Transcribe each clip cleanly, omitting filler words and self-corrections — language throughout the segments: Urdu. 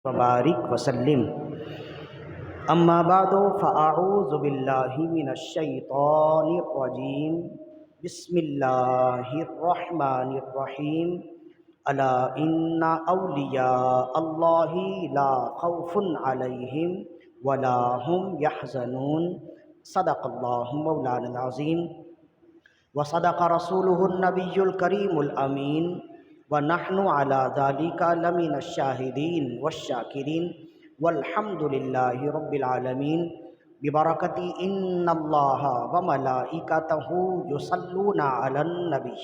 وبارک وسلم اما بعد فاعوذ باللہ من الشیطان الرجیم بسم اللہ الرحمن الرحیم الا ان اولیاء اللہ لا خوف علیہم ولا هم يحزنون صدق اللہ مولانا العظیم وصدق رسوله النبی الکریم الامین ونحن على ذلك لمن الشاہدین والشاکرین والحمد للہ رب العالمین ببرکت ان اللہ وملائکتہ یصلون علی النبی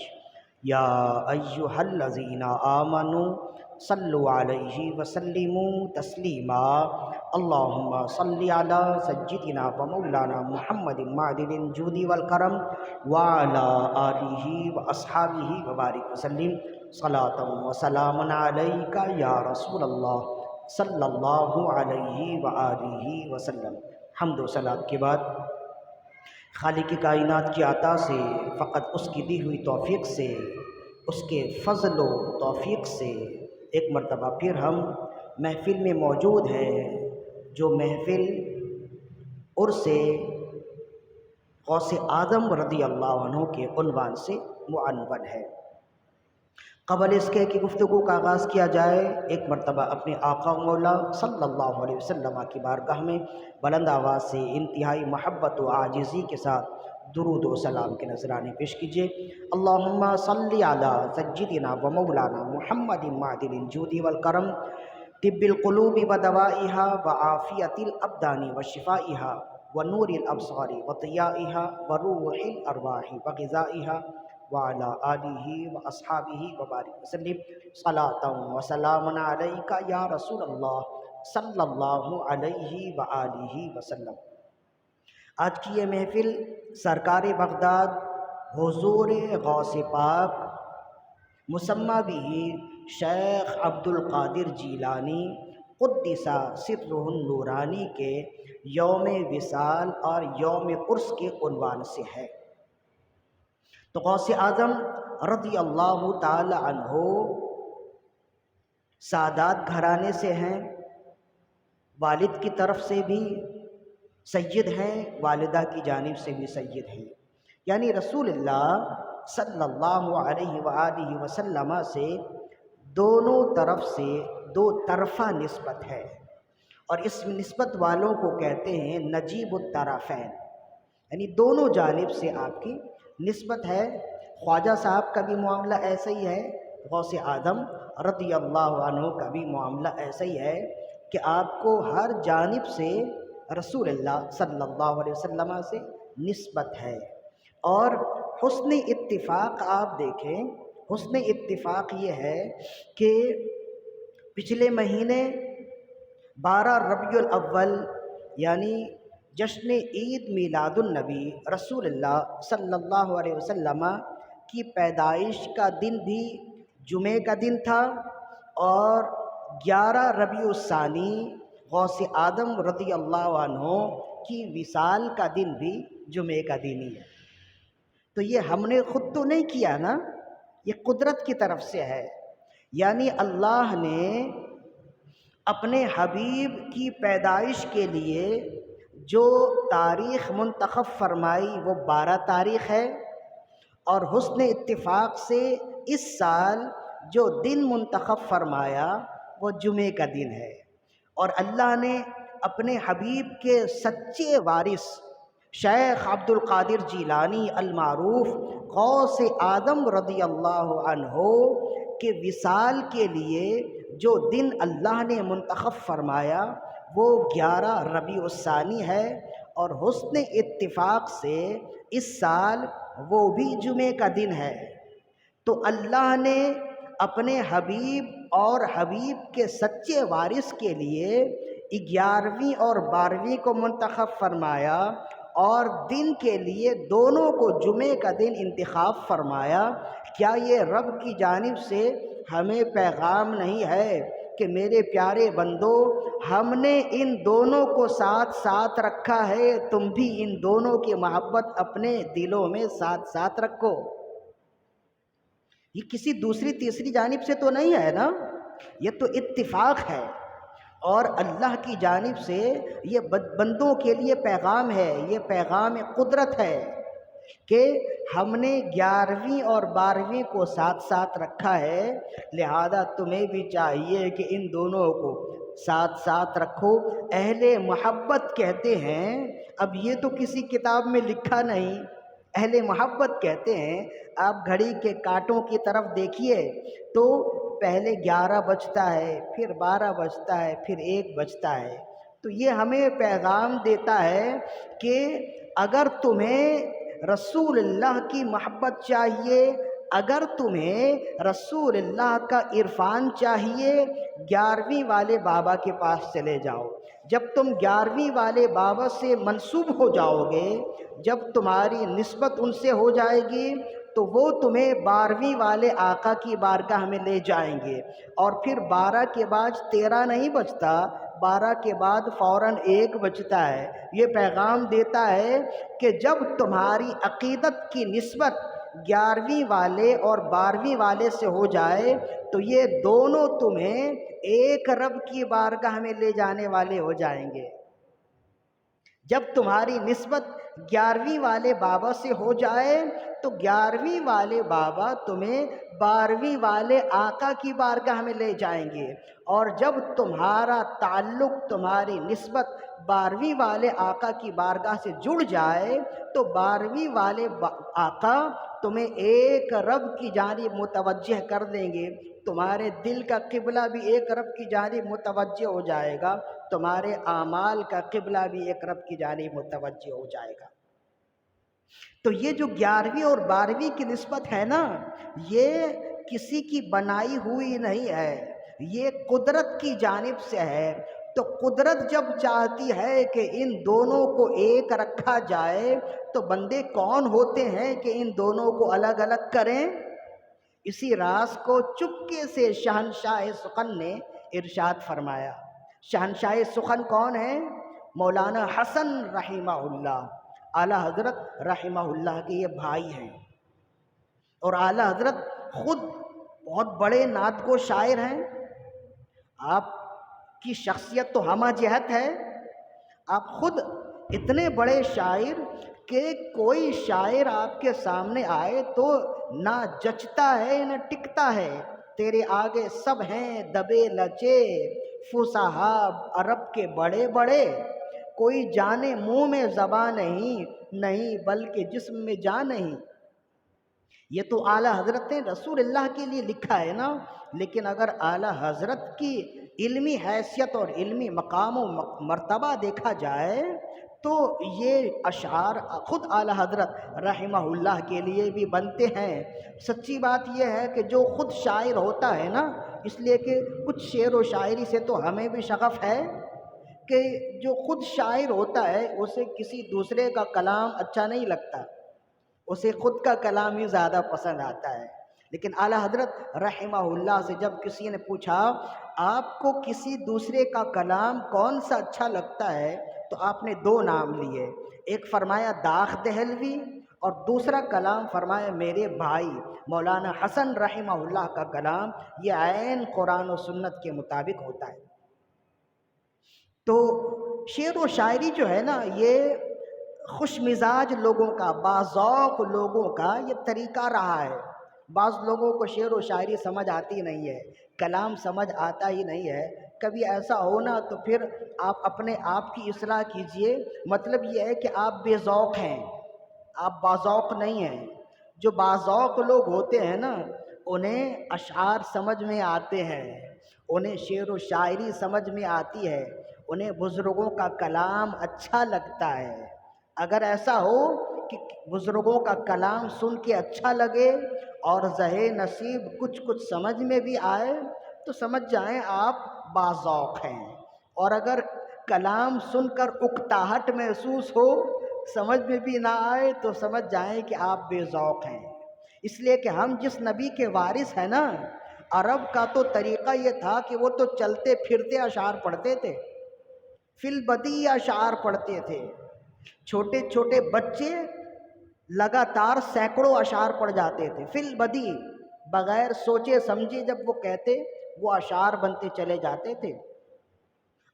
یا ایہا الذین آمنوا صلوا علیہ وسلموا تسلیما اللہم صلی علی سیدنا ومولانا محمد معدن الجود والکرم وعلی آلہ واصحابہ وبارک وسلم صلاۃ و سلام علیک یا رسول اللہ صلی اللہ علیہ وآلہ وسلم۔ حمد و صلات کے بعد خالق کائنات کی عطا سے، فقط اس کی دی ہوئی توفیق سے، اس کے فضل و توفیق سے ایک مرتبہ پھر ہم محفل میں موجود ہیں، جو محفل عرس غوث اعظم رضی اللہ عنہ کے عنوان سے معنون ہے۔ قبل اس کے کہ گفتگو کا آغاز کیا جائے، ایک مرتبہ اپنے آقا و مولا صلی اللہ علیہ وسلم کی بارگاہ میں بلند آواز سے انتہائی محبت و عاجزی کے ساتھ درود و سلام کے نذرانے پیش کیجیے۔ اللہم صلی علی سیدنا و مولانا محمد معدن الجود والکرم طب القلوب و دوائها و عافیت الابدان و شفائها و نور الابصار و ضیائها و روح الارواح و غذائها وعلى آلہ واصحابہ وبارک وسلم صلاۃ و سلام علیک یا رسول اللہ صلی اللہ علیہ وآلہ وسلم۔ آج کی یہ محفل سرکار بغداد حضور غوث پاک مسمی بھی شیخ عبد القادر جیلانی قدس سرہ النورانی کے یوم وصال اور یوم عرس کے عنوان سے ہے۔ تو غوث اعظم رضی اللہ تعالی عنہ سادات گھرانے سے ہیں، والد کی طرف سے بھی سید ہیں، والدہ کی جانب سے بھی سید ہیں، یعنی رسول اللہ صلی اللہ علیہ وآلہ وسلم سے دونوں طرف سے دو طرفہ نسبت ہے، اور اس نسبت والوں کو کہتے ہیں نجیب الطرفین، یعنی دونوں جانب سے آپ کی نسبت ہے۔ خواجہ صاحب کا بھی معاملہ ایسا ہی ہے، غوث اعظم رضی اللہ عنہ کا بھی معاملہ ایسا ہی ہے کہ آپ کو ہر جانب سے رسول اللہ صلی اللہ علیہ وسلم سے نسبت ہے۔ اور حسن اتفاق آپ دیکھیں، حسن اتفاق یہ ہے کہ پچھلے مہینے 12 ربیع الاول یعنی جشن عید میلاد النبی رسول اللہ صلی اللہ علیہ وسلم کی پیدائش کا دن بھی جمعہ کا دن تھا، اور 11 ربیع الثانی غوث اعظم رضی اللہ عنہ کی وصال کا دن بھی جمعہ کا دن ہی ہے۔ تو یہ ہم نے خود تو نہیں کیا نا، یہ قدرت کی طرف سے ہے، یعنی اللہ نے اپنے حبیب کی پیدائش کے لیے جو تاریخ منتخب فرمائی وہ 12 تاریخ ہے، اور حسن اتفاق سے اس سال جو دن منتخب فرمایا وہ جمعہ کا دن ہے، اور اللہ نے اپنے حبیب کے سچے وارث شیخ عبد القادر جیلانی المعروف غوث اعظم رضی اللہ عنہ کے وصال کے لیے جو دن اللہ نے منتخب فرمایا وہ 11 ربیع الثانی ہے، اور حسن اتفاق سے اس سال وہ بھی جمعہ کا دن ہے۔ تو اللہ نے اپنے حبیب اور حبیب کے سچے وارث کے لیے 11ویں اور 12ویں کو منتخب فرمایا، اور دن کے لیے دونوں کو جمعہ کا دن انتخاب فرمایا۔ کیا یہ رب کی جانب سے ہمیں پیغام نہیں ہے کہ میرے پیارے بندو، ہم نے ان دونوں کو ساتھ ساتھ رکھا ہے، تم بھی ان دونوں کی محبت اپنے دلوں میں ساتھ ساتھ رکھو۔ یہ کسی دوسری تیسری جانب سے تو نہیں ہے نا، یہ تو اتفاق ہے۔ اور اللہ کی جانب سے یہ بندوں کے لیے پیغام ہے، یہ پیغام قدرت ہے کہ ہم نے 11ویں اور 12ویں کو ساتھ ساتھ رکھا ہے، لہذا تمہیں بھی چاہیے کہ ان دونوں کو ساتھ ساتھ رکھو۔ اہل محبت کہتے ہیں، اب یہ تو کسی کتاب میں لکھا نہیں، اہل محبت کہتے ہیں، آپ گھڑی کے کانٹوں کی طرف دیکھیے تو پہلے 11 بجتا ہے، پھر 12 بجتا ہے، پھر 1 بجتا ہے۔ تو یہ ہمیں پیغام دیتا ہے کہ اگر تمہیں رسول اللہ کی محبت چاہیے، اگر تمہیں رسول اللہ کا عرفان چاہیے، 11ویں والے بابا کے پاس چلے جاؤ۔ جب تم 11ویں والے بابا سے منسوب ہو جاؤ گے، جب تمہاری نسبت ان سے ہو جائے گی تو وہ تمہیں 12ویں والے آقا کی بارگاہ میں لے جائیں گے، اور پھر 12 کے بعد 13 نہیں بجتا، 12 کے بعد فوراً 1 بجتا ہے۔ یہ پیغام دیتا ہے کہ جب تمہاری عقیدت کی نسبت 11ویں والے اور 12ویں والے سے ہو جائے تو یہ دونوں تمہیں ایک رب کی بارگاہ میں لے جانے والے ہو جائیں گے۔ جب تمہاری نسبت 11ویں والے بابا سے ہو جائے تو 11ویں والے بابا تمہیں 12ویں والے آقا کی بارگاہ میں لے جائیں گے، اور جب تمہارا تعلق، تمہاری نسبت 12ویں والے آقا کی بارگاہ سے جڑ جائے تو 12ویں والے آقا تمہیں ایک رب کی جانب متوجہ کر دیں گے، تمہارے دل کا قبلہ بھی ایک رب کی جانب متوجہ ہو جائے گا، تمہارے اعمال کا قبلہ بھی ایک رب کی جانب متوجہ ہو جائے گا۔ تو یہ جو 11ویں اور 12ویں کی نسبت ہے نا، یہ کسی کی بنائی ہوئی نہیں ہے، یہ قدرت کی جانب سے ہے۔ تو قدرت جب چاہتی ہے کہ ان دونوں کو ایک رکھا جائے تو بندے کون ہوتے ہیں کہ ان دونوں کو الگ الگ کریں؟ اسی راز کو چپکے سے شہنشاہ سخن نے ارشاد فرمایا۔ شہنشاہ سخن کون ہے؟ مولانا حسن رحمہ اللہ، اعلیٰ حضرت رحمہ اللہ کے یہ بھائی ہیں، اور اعلیٰ حضرت خود بہت بڑے نعت گو شاعر ہیں۔ آپ کی شخصیت تو ہمہ جہت ہے، آپ خود اتنے بڑے شاعر کہ کوئی شاعر آپ کے سامنے آئے تو نہ جچتا ہے نہ ٹکتا ہے، تیرے آگے سب ہیں دبے لچے، فصحا عرب کے بڑے بڑے، کوئی جانے منہ میں زباں نہیں بلکہ جسم میں جان نہیں۔ یہ تو اعلیٰ حضرت نے رسول اللہ کے لیے لکھا ہے نا، لیکن اگر اعلیٰ حضرت کی علمی حیثیت اور علمی مقام و مرتبہ دیکھا جائے تو یہ اشعار خود اعلیٰ حضرت رحمہ اللہ کے لیے بھی بنتے ہیں۔ سچی بات یہ ہے کہ جو خود شاعر ہوتا ہے نا، اس لیے کہ کچھ شعر و شاعری سے تو ہمیں بھی شغف ہے کہ جو خود شاعر ہوتا ہے اسے کسی دوسرے کا کلام اچھا نہیں لگتا، اسے خود کا کلام ہی زیادہ پسند آتا ہے۔ لیکن اعلیٰ حضرت رحمہ اللہ سے جب کسی نے پوچھا آپ کو کسی دوسرے کا کلام کون سا اچھا لگتا ہے تو آپ نے 2 نام لیے، ایک فرمایا داغ دہلوی اور دوسرا کلام فرمایا میرے بھائی مولانا حسن رحمہ اللہ کا کلام، یہ عین قرآن و سنت کے مطابق ہوتا ہے۔ تو شعر و شاعری جو ہے نا، یہ خوش مزاج لوگوں کا، باذوق لوگوں کا یہ طریقہ رہا ہے۔ بعض لوگوں کو شعر و شاعری سمجھ آتی نہیں ہے، کلام سمجھ آتا ہی نہیں ہے۔ کبھی ایسا ہونا تو پھر آپ اپنے آپ کی اصلاح کیجئے، مطلب یہ ہے کہ آپ بے ذوق ہیں، آپ باذوق نہیں ہیں۔ جو باذوق لوگ ہوتے ہیں نا، انہیں اشعار سمجھ میں آتے ہیں، انہیں شعر و شاعری سمجھ میں آتی ہے، انہیں بزرگوں کا کلام اچھا لگتا ہے۔ اگر ایسا ہو کہ بزرگوں کا کلام سن کے اچھا لگے اور زہے نصیب کچھ سمجھ میں بھی آئے تو سمجھ جائیں آپ باذوق ہیں، اور اگر کلام سن کر اکتاہٹ محسوس ہو، سمجھ میں بھی نہ آئے تو سمجھ جائیں کہ آپ بے ذوق ہیں۔ اس لیے کہ ہم جس نبی کے وارث ہیں نا، عرب کا تو طریقہ یہ تھا کہ وہ تو چلتے پھرتے اشعار پڑھتے تھے، فی البدیہہ اشعار پڑھتے تھے۔ چھوٹے چھوٹے بچے لگاتار سینکڑوں اشعار پڑھ جاتے تھے، فی البدیہہ، بغیر سوچے سمجھے جب وہ کہتے وہ اشعار بنتے چلے جاتے تھے۔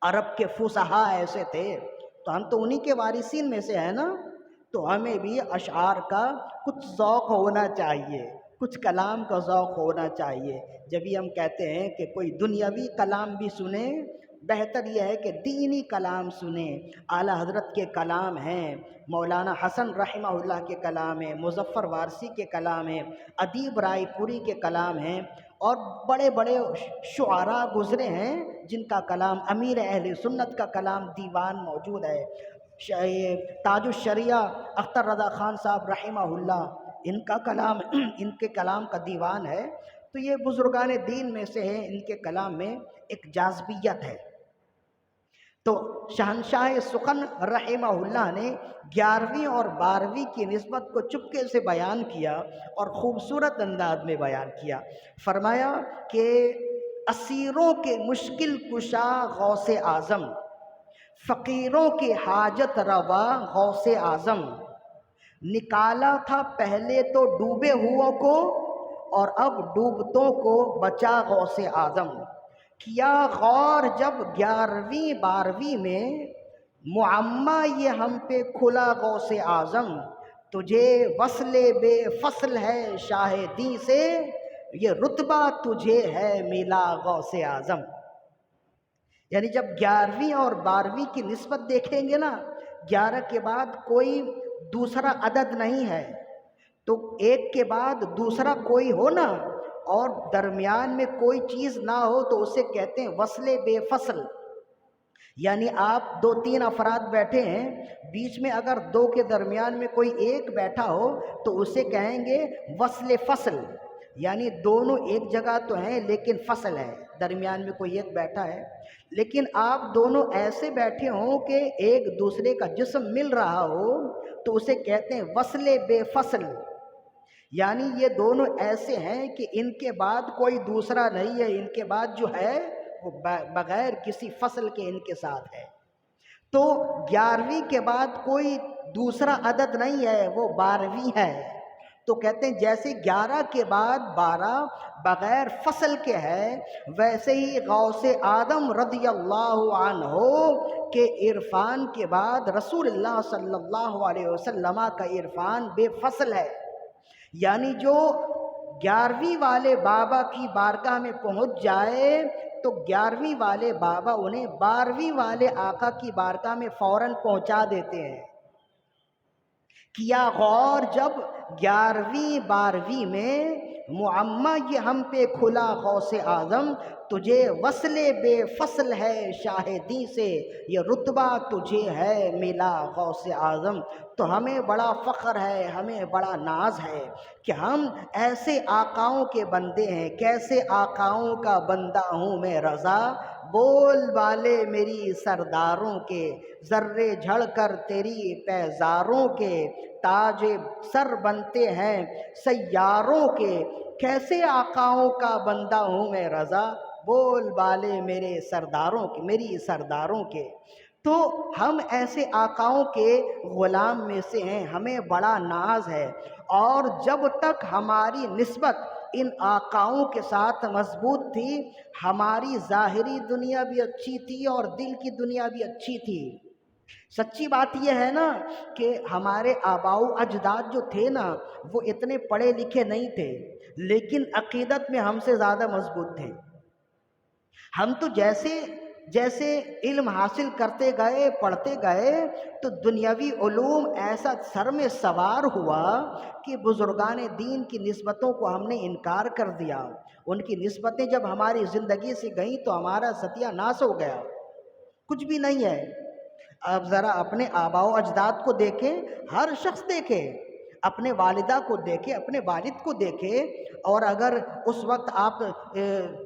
عرب کے فصحا ایسے تھے، تو ہم تو انہی کے وارثین میں سے ہیں نا، تو ہمیں بھی اشعار کا کچھ ذوق ہونا چاہیے، کچھ کلام کا ذوق ہونا چاہیے۔ جبھی ہم کہتے ہیں کہ کوئی دنیاوی کلام بھی سنیں، بہتر یہ ہے کہ دینی کلام سنیں۔ اعلیٰ حضرت کے کلام ہیں، مولانا حسن رحمہ اللہ کے کلام ہیں، مظفر وارثی کے کلام ہیں، ادیب رائے پوری کے کلام ہیں، اور بڑے بڑے شعراء گزرے ہیں جن کا کلام، امیر اہل سنت کا کلام دیوان موجود ہے، تاج الشریعہ اختر رضا خان صاحب رحمہ اللہ، ان کا کلام ان کے کلام کا دیوان ہے۔ تو یہ بزرگان دین میں سے ہیں، ان کے کلام میں ایک جاذبیت ہے۔ تو شہنشاہ سخن رحمہ اللہ نے 11ویں اور 12ویں کی نسبت کو چپکے سے بیان کیا اور خوبصورت انداز میں بیان کیا۔ فرمایا کہ اسیروں کے مشکل کشا غوث اعظم، فقیروں کی حاجت روا غوث اعظم، نکالا تھا پہلے تو ڈوبے ہوا کو اور اب ڈوبتوں کو بچا غوث اعظم۔ کیا غور جب 11ویں 12ویں میں معمہ یہ ہم پہ کھلا غوث اعظم، تجھے وصل بے فصل ہے شاہدی سے، یہ رتبہ تجھے ہے ملا غوث اعظم۔ یعنی جب 11ویں اور 12ویں کی نسبت دیکھیں گے نا، 11 کے بعد کوئی دوسرا عدد نہیں ہے، تو ایک کے بعد دوسرا کوئی ہو نا، اور درمیان میں کوئی چیز نہ ہو تو اسے کہتے ہیں وصل بے فصل۔ یعنی آپ 2-3 افراد بیٹھے ہیں، بیچ میں اگر 2 کے درمیان میں کوئی ایک بیٹھا ہو تو اسے کہیں گے وصل فصل، یعنی دونوں ایک جگہ تو ہیں لیکن فصل ہے، درمیان میں کوئی ایک بیٹھا ہے۔ لیکن آپ دونوں ایسے بیٹھے ہوں کہ ایک دوسرے کا جسم مل رہا ہو تو اسے کہتے ہیں وصل بے فصل، یعنی یہ دونوں ایسے ہیں کہ ان کے بعد کوئی دوسرا نہیں ہے، ان کے بعد جو ہے وہ بغیر کسی فصل کے ان کے ساتھ ہے۔ تو 11ویں کے بعد کوئی دوسرا عدد نہیں ہے، وہ 12ویں ہے۔ تو کہتے ہیں جیسے 11 کے بعد 12 بغیر فصل کے ہے، ویسے ہی غوث آدم رضی اللہ عنہ کے عرفان کے بعد رسول اللہ صلی اللہ علیہ وسلم کا عرفان بے فصل ہے۔ یعنی جو 11ویں والے بابا کی بارگاہ میں پہنچ جائے تو 11ویں والے بابا انہیں 12ویں والے آقا کی بارگاہ میں فوراً پہنچا دیتے ہیں۔ کیا غور جب 11ویں 12ویں میں معمہ یہ ہم پہ کھلا غوث اعظم، تجھے وصل بے فصل ہے شاہدی سے، یہ رتبہ تجھے ہے ملا غوث اعظم۔ تو ہمیں بڑا فخر ہے، ہمیں بڑا ناز ہے کہ ہم ایسے آقاؤں کے بندے ہیں۔ کیسے آقاؤں کا بندہ ہوں میں رضا، بول بالے میری سرداروں کے، ذرے جھڑ کر تیری پیزاروں کے، تاج سر بنتے ہیں سیاروں کے۔ کیسے آقاؤں کا بندہ ہوں میں رضا، بول بالے میرے سرداروں کے، میری سرداروں کے۔ تو ہم ایسے آقاؤں کے غلام میں سے ہیں، ہمیں بڑا ناز ہے، اور جب تک ہماری نسبت ان آقاؤں کے ساتھ مضبوط تھی، ہماری ظاہری دنیا بھی اچھی تھی اور دل کی دنیا بھی اچھی تھی۔ سچی بات یہ ہے نا کہ ہمارے آباء و اجداد جو تھے نا، وہ اتنے پڑھے لکھے نہیں تھے، لیکن عقیدت میں ہم سے زیادہ مضبوط تھے۔ ہم تو جیسے جیسے علم حاصل کرتے گئے، پڑھتے گئے، تو دنیاوی علوم ایسا سر میں سوار ہوا کہ بزرگان دین کی نسبتوں کو ہم نے انکار کر دیا۔ ان کی نسبتیں جب ہماری زندگی سے گئیں تو ہمارا ستیہ ناش ہو گیا، کچھ بھی نہیں ہے۔ اب ذرا اپنے آباء و اجداد کو دیکھیں، ہر شخص دیکھے، اپنے والدہ کو دیکھے، اپنے والد کو دیکھے، اور اگر اس وقت آپ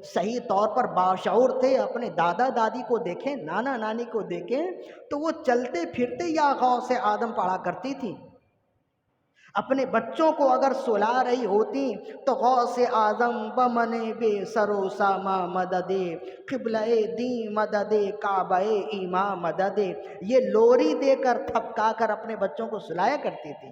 صحیح طور پر باشعور تھے، اپنے دادا دادی کو دیکھیں، نانا نانی کو دیکھیں، تو وہ چلتے پھرتے یا غوث آدم پڑھا کرتی تھی۔ اپنے بچوں کو اگر سلا رہی ہوتی تو غوث اعظم بمن بے سرو ساما مدد، قبلہ دین مدد، کعبہ ایمان مدد، یہ لوری دے کر تھپکا کر اپنے بچوں کو سلایا کرتی تھی۔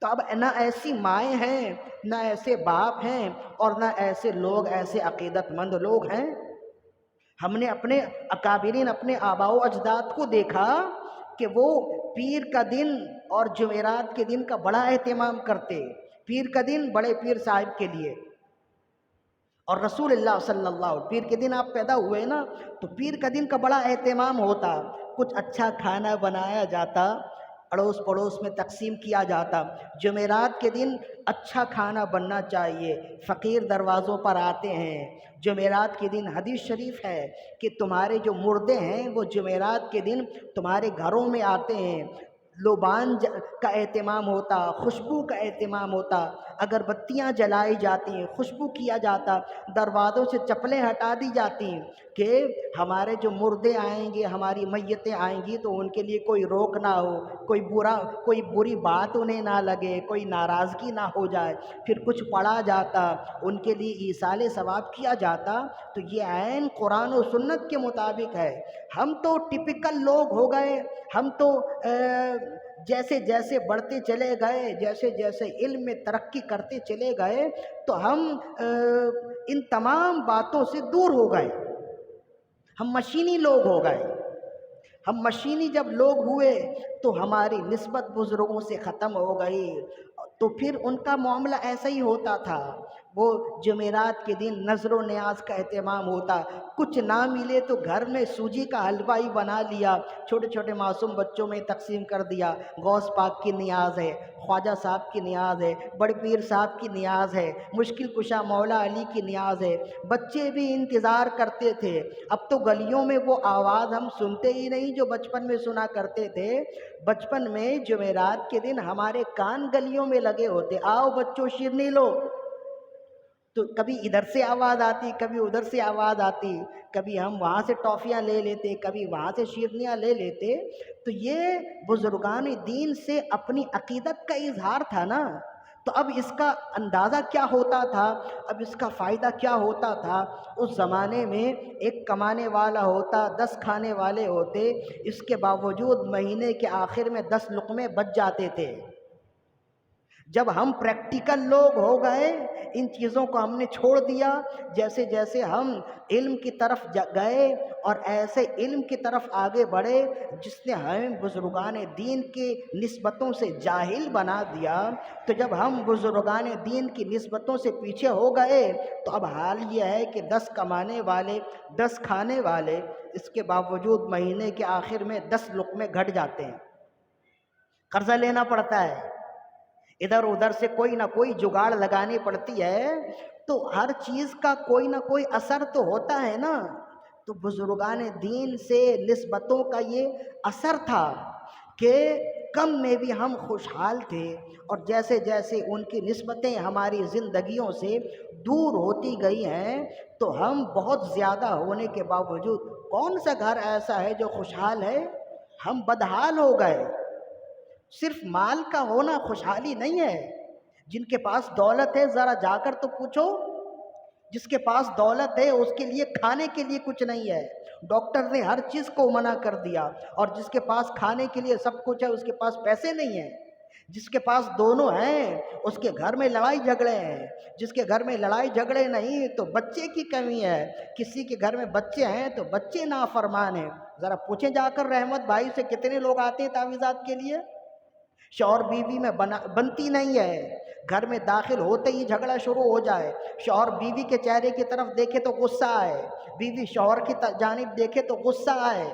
تو اب نہ ایسی مائیں ہیں، نہ ایسے باپ ہیں، اور نہ ایسے لوگ، ایسے عقیدت مند لوگ ہیں۔ ہم نے اپنے اکابرین، اپنے آباء و اجداد کو دیکھا کہ وہ پیر کا دن اور جمعرات کے دن کا بڑا اہتمام کرتے، پیر کا دن بڑے پیر صاحب کے لیے، اور رسول اللہ صلی اللہ علیہ وسلم پیر کے دن آپ پیدا ہوئے نا، تو پیر کا دن کا بڑا اہتمام ہوتا، کچھ اچھا کھانا بنایا جاتا، اڑوس پڑوس میں تقسیم کیا جاتا۔ جمعرات کے دن اچھا کھانا بننا چاہیے، فقیر دروازوں پر آتے ہیں۔ جمعرات کے دن حدیث شریف ہے کہ تمہارے جو مردے ہیں وہ جمعرات کے دن تمہارے گھروں میں آتے ہیں، لوبان کا اہتمام ہوتا، خوشبو کا اہتمام ہوتا، اگربتیاں جلائی جاتی ہیں، خوشبو کیا جاتا، دروازوں سے چپلیں ہٹا دی جاتی ہیں کہ ہمارے جو مردے آئیں گے، ہماری میتیں آئیں گی تو ان کے لیے کوئی روک نہ ہو، کوئی بری بات انہیں نہ لگے، کوئی ناراضگی نہ ہو جائے، پھر کچھ پڑھا جاتا، ان کے لیے ایصال ثواب کیا جاتا۔ تو یہ عین قرآن و سنت کے مطابق ہے۔ ہم تو ٹپیکل لوگ ہو گئے، ہم تو جیسے جیسے بڑھتے چلے گئے، جیسے جیسے علم میں ترقی کرتے چلے گئے، تو ہم ان تمام باتوں سے دور ہو گئے، ہم مشینی لوگ ہو گئے۔ ہم مشینی جب لوگ ہوئے تو ہماری نسبت بزرگوں سے ختم ہو گئی، تو پھر ان کا معاملہ ایسا ہی ہوتا تھا۔ وہ جمعرات کے دن نظر و نیاز کا اہتمام ہوتا، کچھ نہ ملے تو گھر میں سوجی کا حلوہ ہی بنا لیا، چھوٹے چھوٹے معصوم بچوں میں تقسیم کر دیا۔ غوث پاک کی نیاز ہے، خواجہ صاحب کی نیاز ہے، بڑے پیر صاحب کی نیاز ہے، مشکل کشا مولا علی کی نیاز ہے۔ بچے بھی انتظار کرتے تھے۔ اب تو گلیوں میں وہ آواز ہم سنتے ہی نہیں جو بچپن میں سنا کرتے تھے۔ بچپن میں جمعرات کے دن ہمارے کان گلیوں میں لگے ہوتے، آؤ بچوں شیرنی لو، تو کبھی ادھر سے آواز آتی، کبھی ادھر سے آواز آتی، کبھی ہم وہاں سے ٹافیاں لے لیتے، کبھی وہاں سے شیرنیاں لے لیتے۔ تو یہ بزرگان دین سے اپنی عقیدت کا اظہار تھا نا۔ تو اب اس کا اندازہ کیا ہوتا تھا، اب اس کا فائدہ کیا ہوتا تھا۔ اس زمانے میں ایک کمانے والا ہوتا، 10 کھانے والے ہوتے، اس کے باوجود مہینے کے آخر میں 10 لقمے بچ جاتے تھے۔ جب ہم پریکٹیکل لوگ ہو گئے، ان چیزوں کو ہم نے چھوڑ دیا، جیسے جیسے ہم علم کی طرف گئے اور ایسے علم کی طرف آگے بڑھے جس نے ہمیں بزرگان دین کی نسبتوں سے جاہل بنا دیا، تو جب ہم بزرگان دین کی نسبتوں سے پیچھے ہو گئے تو اب حال یہ ہے کہ 10 کمانے والے، 10 کھانے والے، اس کے باوجود مہینے کے آخر میں 10 لقمے گھٹ جاتے ہیں، قرضہ لینا پڑتا ہے، ادھر ادھر سے کوئی نہ کوئی جگاڑ لگانی پڑتی ہے، تو ہر چیز کا کوئی نہ کوئی اثر تو ہوتا ہے نا۔ تو بزرگان دین سے نسبتوں کا یہ اثر تھا کہ کم میں بھی ہم خوشحال تھے، اور جیسے جیسے ان کی نسبتیں ہماری زندگیوں سے دور ہوتی گئی ہیں تو ہم بہت زیادہ ہونے کے باوجود کون سا گھر ایسا ہے جو خوشحال ہے؟ ہم بدحال ہو گئے۔ صرف مال کا ہونا خوشحالی نہیں ہے۔ جن کے پاس دولت ہے ذرا جا کر تو پوچھو، جس کے پاس دولت ہے اس کے لیے کھانے کے لیے کچھ نہیں ہے، ڈاکٹر نے ہر چیز کو منع کر دیا، اور جس کے پاس کھانے کے لیے سب کچھ ہے اس کے پاس پیسے نہیں ہیں۔ جس کے پاس دونوں ہیں اس کے گھر میں لڑائی جھگڑے ہیں، جس کے گھر میں لڑائی جھگڑے نہیں تو بچے کی کمی ہے، کسی کے گھر میں بچے ہیں تو بچے نافرمان ہیں۔ ذرا پوچھیں جا کر رحمت بھائی سے کتنے لوگ آتے ہیں تعویذات کے لیے، شوہر بیوی میں بنتی نہیں ہے، گھر میں داخل ہوتے ہی جھگڑا شروع ہو جائے، شوہر بیوی کے چہرے کی طرف دیکھے تو غصہ آئے، بیوی شوہر کی جانب دیکھے تو غصہ آئے،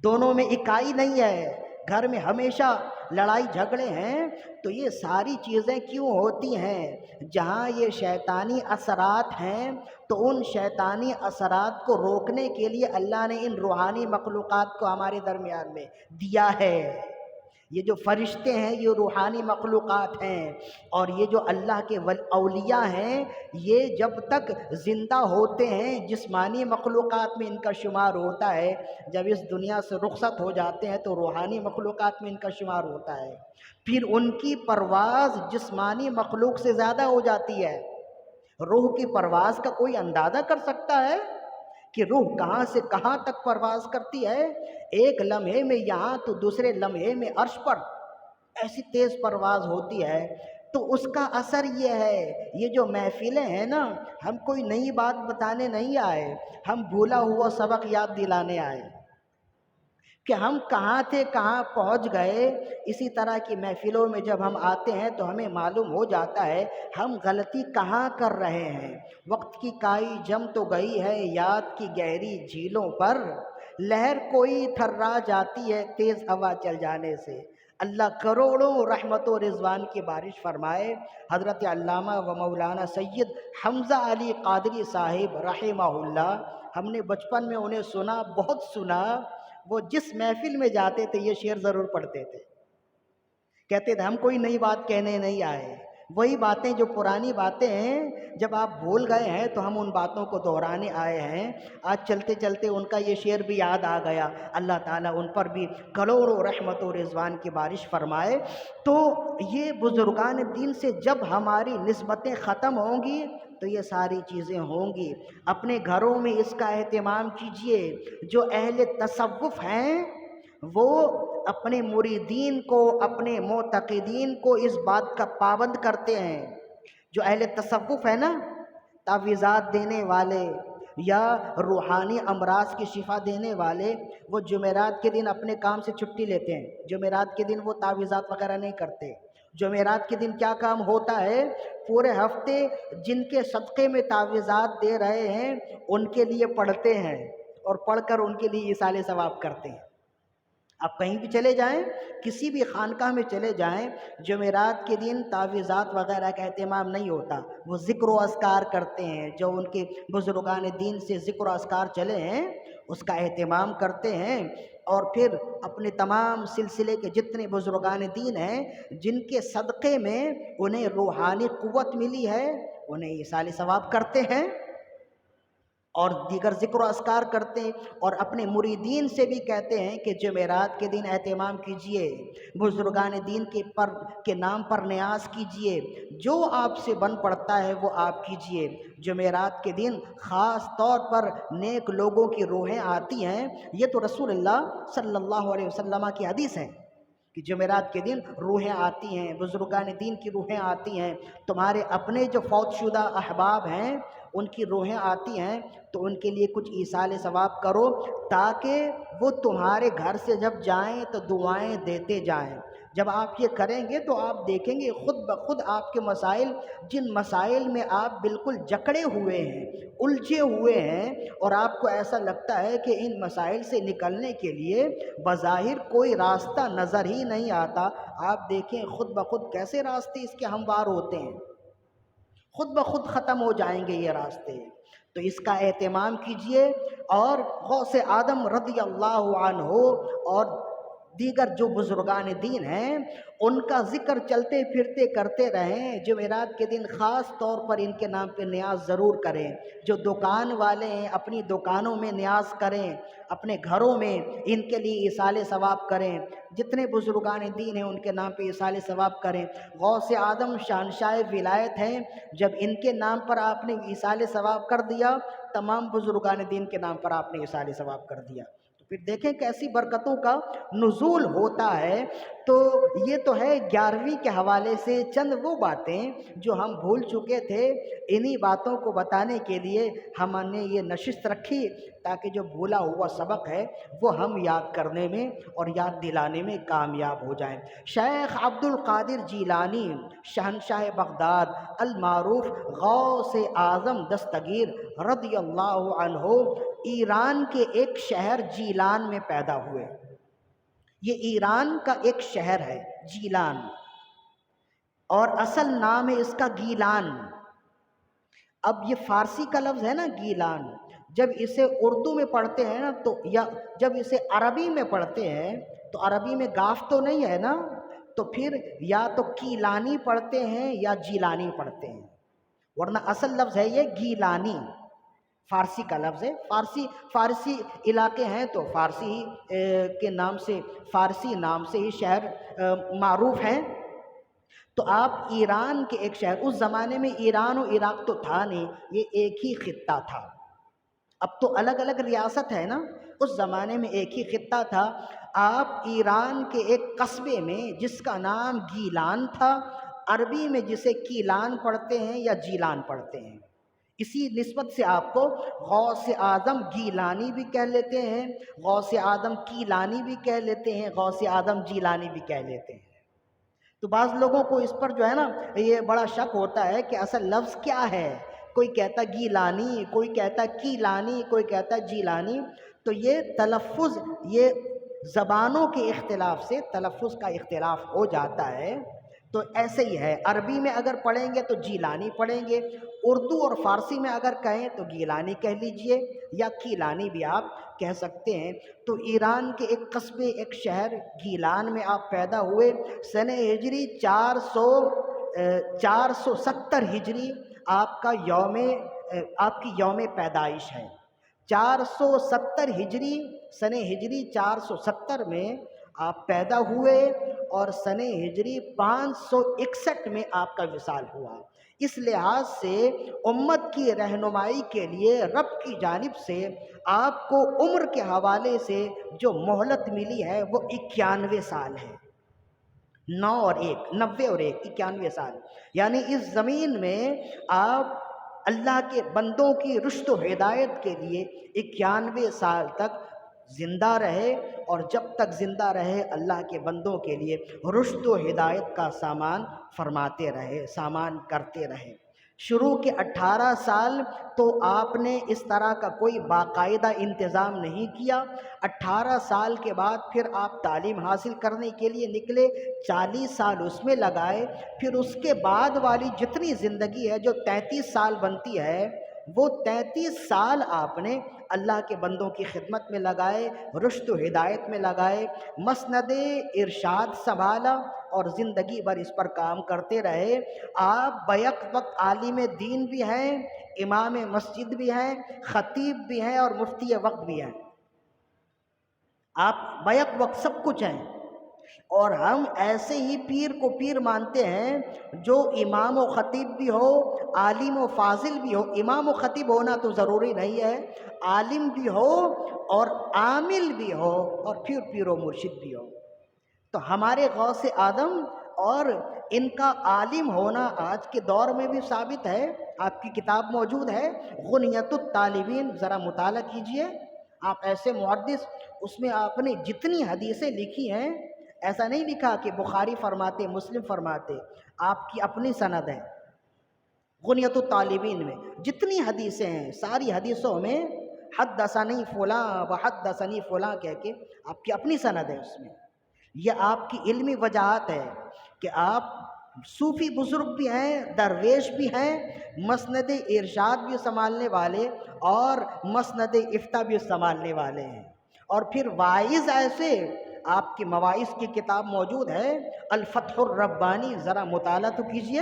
دونوں میں اکائی نہیں ہے، گھر میں ہمیشہ لڑائی جھگڑے ہیں۔ تو یہ ساری چیزیں کیوں ہوتی ہیں؟ جہاں یہ شیطانی اثرات ہیں تو ان شیطانی اثرات کو روکنے کے لیے اللہ نے ان روحانی مخلوقات کو ہمارے درمیان میں دیا ہے۔ یہ جو فرشتے ہیں یہ روحانی مخلوقات ہیں، اور یہ جو اللہ کے اولیاء ہیں یہ جب تک زندہ ہوتے ہیں جسمانی مخلوقات میں ان کا شمار ہوتا ہے، جب اس دنیا سے رخصت ہو جاتے ہیں تو روحانی مخلوقات میں ان کا شمار ہوتا ہے۔ پھر ان کی پرواز جسمانی مخلوق سے زیادہ ہو جاتی ہے۔ روح کی پرواز کا کوئی اندازہ کر سکتا ہے کہ روح کہاں سے کہاں تک پرواز کرتی ہے؟ ایک لمحے میں یہاں تو دوسرے لمحے میں عرش پر، ایسی تیز پرواز ہوتی ہے۔ تو اس کا اثر یہ ہے، یہ جو محفلیں ہیں نا، ہم کوئی نئی بات بتانے نہیں آئے، ہم بھولا ہوا سبق یاد دلانے آئے کہ ہم کہاں تھے کہاں پہنچ گئے۔ اسی طرح کی محفلوں میں جب ہم آتے ہیں تو ہمیں معلوم ہو جاتا ہے ہم غلطی کہاں کر رہے ہیں۔ وقت کی کائی جم تو گئی ہے یاد کی گہری جھیلوں پر، لہر کوئی تھرا جاتی ہے تیز ہوا چل جانے سے۔ اللہ کروڑوں رحمت و رضوان کی بارش فرمائے۔ حضرت علامہ و مولانا سید حمزہ علی قادری صاحب رحمہ اللہ، ہم نے بچپن میں انہیں سنا، بہت سنا۔ وہ جس محفل میں جاتے تھے یہ شعر ضرور پڑھتے تھے، کہتے تھے ہم کوئی نئی بات کہنے نہیں آئے، وہی باتیں جو پرانی باتیں ہیں جب آپ بھول گئے ہیں تو ہم ان باتوں کو دہرانے آئے ہیں۔ آج چلتے چلتے ان کا یہ شعر بھی یاد آ گیا، اللہ تعالیٰ ان پر بھی کروڑوں رحمت و رضوان کی بارش فرمائے۔ تو یہ بزرگان دین سے جب ہماری نسبتیں ختم ہوں گی تو یہ ساری چیزیں ہوں گی۔ اپنے گھروں میں اس کا اہتمام کیجئے۔ جو اہل تصوف ہیں وہ اپنے مریدین کو، اپنے معتقدین کو اس بات کا پابند کرتے ہیں۔ جو اہل تصوف ہے نا، تعویذات دینے والے یا روحانی امراض کی شفا دینے والے، وہ جمعرات کے دن اپنے کام سے چھٹی لیتے ہیں۔ جمعرات کے دن وہ تعویذات وغیرہ نہیں کرتے۔ جمعرات کے دن کیا کام ہوتا ہے؟ پورے ہفتے جن کے صدقے میں تعویذات دے رہے ہیں ان کے لیے پڑھتے ہیں، اور پڑھ کر ان کے لیے ایصال ثواب کرتے ہیں۔ آپ کہیں بھی چلے جائیں، کسی بھی خانقاہ میں چلے جائیں، جمعرات کے دن تعویذات وغیرہ کا اہتمام نہیں ہوتا، وہ ذکر و اذکار کرتے ہیں۔ جو ان کے بزرگان دین سے ذکر و اذکار چلے ہیں اس کا اہتمام کرتے ہیں، اور پھر اپنے تمام سلسلے کے جتنے بزرگان دین ہیں جن کے صدقے میں انہیں روحانی قوت ملی ہے انہیں ایصال ثواب کرتے ہیں اور دیگر ذکر و اذکار کرتے ہیں، اور اپنے مریدین سے بھی کہتے ہیں کہ جمعرات کے دن اہتمام کیجئے، بزرگان دین کے نام پر نیاز کیجئے، جو آپ سے بن پڑتا ہے وہ آپ کیجئے۔ جمعرات کے دن خاص طور پر نیک لوگوں کی روحیں آتی ہیں۔ یہ تو رسول اللہ صلی اللہ علیہ وسلم کی حدیث ہے کہ جمعرات کے دن روحیں آتی ہیں، بزرگان دین کی روحیں آتی ہیں۔ تمہارے اپنے جو فوت شدہ احباب ہیں ان کی روحیں آتی ہیں تو ان کے لیے کچھ ایصال ثواب کرو، تاکہ وہ تمہارے گھر سے جب جائیں تو دعائیں دیتے جائیں۔ جب آپ یہ کریں گے تو آپ دیکھیں گے خود بخود آپ کے مسائل، جن مسائل میں آپ بالکل جکڑے ہوئے ہیں، الجھے ہوئے ہیں، اور آپ کو ایسا لگتا ہے کہ ان مسائل سے نکلنے کے لیے بظاہر کوئی راستہ نظر ہی نہیں آتا، آپ دیکھیں خود بخود کیسے راستے اس کے ہموار ہوتے ہیں، خود بخود ختم ہو جائیں گے یہ راستے۔ تو اس کا اہتمام کیجئے، اور غوث اعظم رضی اللہ عنہ اور دیگر جو بزرگان دین ہیں ان کا ذکر چلتے پھرتے کرتے رہیں۔ جمعرات کے دن خاص طور پر ان کے نام پہ نیاز ضرور کریں۔ جو دکان والے ہیں اپنی دکانوں میں نیاز کریں، اپنے گھروں میں ان کے لیے ایصال ثواب کریں۔ جتنے بزرگان دین ہیں ان کے نام پہ ایصال ثواب کریں۔ غوث اعظم شہنشاہ ولایت ہیں، جب ان کے نام پر آپ نے ایصال ثواب کر دیا، تمام بزرگان دین کے نام پر آپ نے ایصال ثواب کر دیا، تو پھر دیکھیں کیسی برکتوں کا نزول ہوتا ہے۔ تو یہ تو ہے 11ویں کے حوالے سے چند وہ باتیں جو ہم بھول چکے تھے، انہی باتوں کو بتانے کے لیے ہم نے یہ نشست رکھی، تاکہ جو بھولا ہوا سبق ہے وہ ہم یاد کرنے میں اور یاد دلانے میں کامیاب ہو جائیں۔ شیخ عبد القادر جیلانی شہنشاہ بغداد المعروف غوث اعظم دستگیر رضی اللہ عنہ ایران کے ایک شہر جیلان میں پیدا ہوئے۔ یہ ایران کا ایک شہر ہے جیلان، اور اصل نام ہے اس کا گیلان۔ اب یہ فارسی کا لفظ ہے نا گیلان، جب اسے اردو میں پڑھتے ہیں نا تو، یا جب اسے عربی میں پڑھتے ہیں تو عربی میں گاف تو نہیں ہے نا، تو پھر یا تو کیلانی پڑھتے ہیں یا جیلانی پڑھتے ہیں، ورنہ اصل لفظ ہے یہ گیلانی، فارسی کا لفظ ہے۔ فارسی علاقے ہیں تو فارسی کے نام سے، فارسی نام سے ہی شہر معروف ہیں۔ تو آپ ایران کے ایک شہر، اس زمانے میں ایران و عراق تو تھا نہیں، یہ ایک ہی خطہ تھا، اب تو الگ الگ ریاست ہے نا، اس زمانے میں ایک ہی خطہ تھا۔ آپ ایران کے ایک قصبے میں جس کا نام گیلان تھا، عربی میں جسے کیلان پڑھتے ہیں یا جیلان پڑھتے ہیں، اسی نسبت سے آپ کو غوث اعظم گیلانی بھی کہہ لیتے ہیں، غوث اعظم کیلانی بھی کہہ لیتے ہیں، غوث اعظم جیلانی بھی کہہ لیتے ہیں۔ تو بعض لوگوں کو اس پر جو ہے نا یہ بڑا شک ہوتا ہے کہ اصل لفظ کیا ہے، کوئی کہتا گیلانی، کوئی کہتا کیلانی، کوئی کہتا جیلانی۔ تو یہ تلفظ، یہ زبانوں کے اختلاف سے تلفظ کا اختلاف ہو جاتا ہے۔ تو ایسے ہی ہے، عربی میں اگر پڑھیں گے تو جیلانی پڑھیں گے، اردو اور فارسی میں اگر کہیں تو گیلانی کہہ لیجئے یا کیلانی بھی آپ کہہ سکتے ہیں۔ تو ایران کے ایک قصبے، ایک شہر گیلان میں آپ پیدا ہوئے، سنہ ہجری 470 ہجری آپ کا آپ کی یوم پیدائش ہے۔ 470 ہجری، سنہ ہجری 470 میں آپ پیدا ہوئے اور سنہ ہجری 561 میں آپ کا وصال ہوا۔ اس لحاظ سے امت کی رہنمائی کے لیے رب کی جانب سے آپ کو عمر کے حوالے سے جو مہلت ملی ہے وہ 91 سال ہے۔ 9 اور 1، 90 اور 1، 91 سال۔ یعنی اس زمین میں آپ اللہ کے بندوں کی رشد و ہدایت کے لیے 91 سال تک زندہ رہے، اور جب تک زندہ رہے اللہ کے بندوں کے لیے رشد و ہدایت کا سامان فرماتے رہے، سامان کرتے رہے۔ شروع کے 18 سال تو آپ نے اس طرح کا کوئی باقاعدہ انتظام نہیں کیا۔ 18 سال کے بعد پھر آپ تعلیم حاصل کرنے کے لیے نکلے، 40 سال اس میں لگائے۔ پھر اس کے بعد والی جتنی زندگی ہے جو 33 سال بنتی ہے، وہ 33 سال آپ نے اللہ کے بندوں کی خدمت میں لگائے، رشد و ہدایت میں لگائے، مسند ارشاد سنبھالا اور زندگی بھر اس پر کام کرتے رہے۔ آپ بیک وقت عالم دین بھی ہیں، امام مسجد بھی ہیں، خطیب بھی ہیں اور مفتی وقت بھی ہیں۔ آپ بیک وقت سب کچھ ہیں، اور ہم ایسے ہی پیر کو پیر مانتے ہیں جو امام و خطیب بھی ہو، عالم و فاضل بھی ہو۔ امام و خطیب ہونا تو ضروری نہیں ہے، عالم بھی ہو اور عامل بھی ہو اور پھر پیر و مرشد بھی ہو۔ تو ہمارے غوث اعظم اور ان کا عالم ہونا آج کے دور میں بھی ثابت ہے۔ آپ کی کتاب موجود ہے غنیۃ الطالبین، ذرا مطالعہ کیجئے۔ آپ ایسے محدث، اس میں آپ نے جتنی حدیثیں لکھی ہیں، ایسا نہیں لکھا کہ بخاری فرماتے، مسلم فرماتے، آپ کی اپنی سند ہے۔ غنیۃ الطالبین میں جتنی حدیثیں ہیں، ساری حدیثوں میں حدثنی فلاں وحدثنی فلاں کہہ کے آپ کی اپنی سند ہے۔ اس میں یہ آپ کی علمی وجاہت ہے کہ آپ صوفی بزرگ بھی ہیں، درویش بھی ہیں، مسند ارشاد بھی سنبھالنے والے اور مسند افتاء بھی سنبھالنے والے ہیں، اور پھر واعظ ایسے۔ آپ کی مواعظ کی کتاب موجود ہے الفتح الربانی، ذرا مطالعہ تو کیجئے۔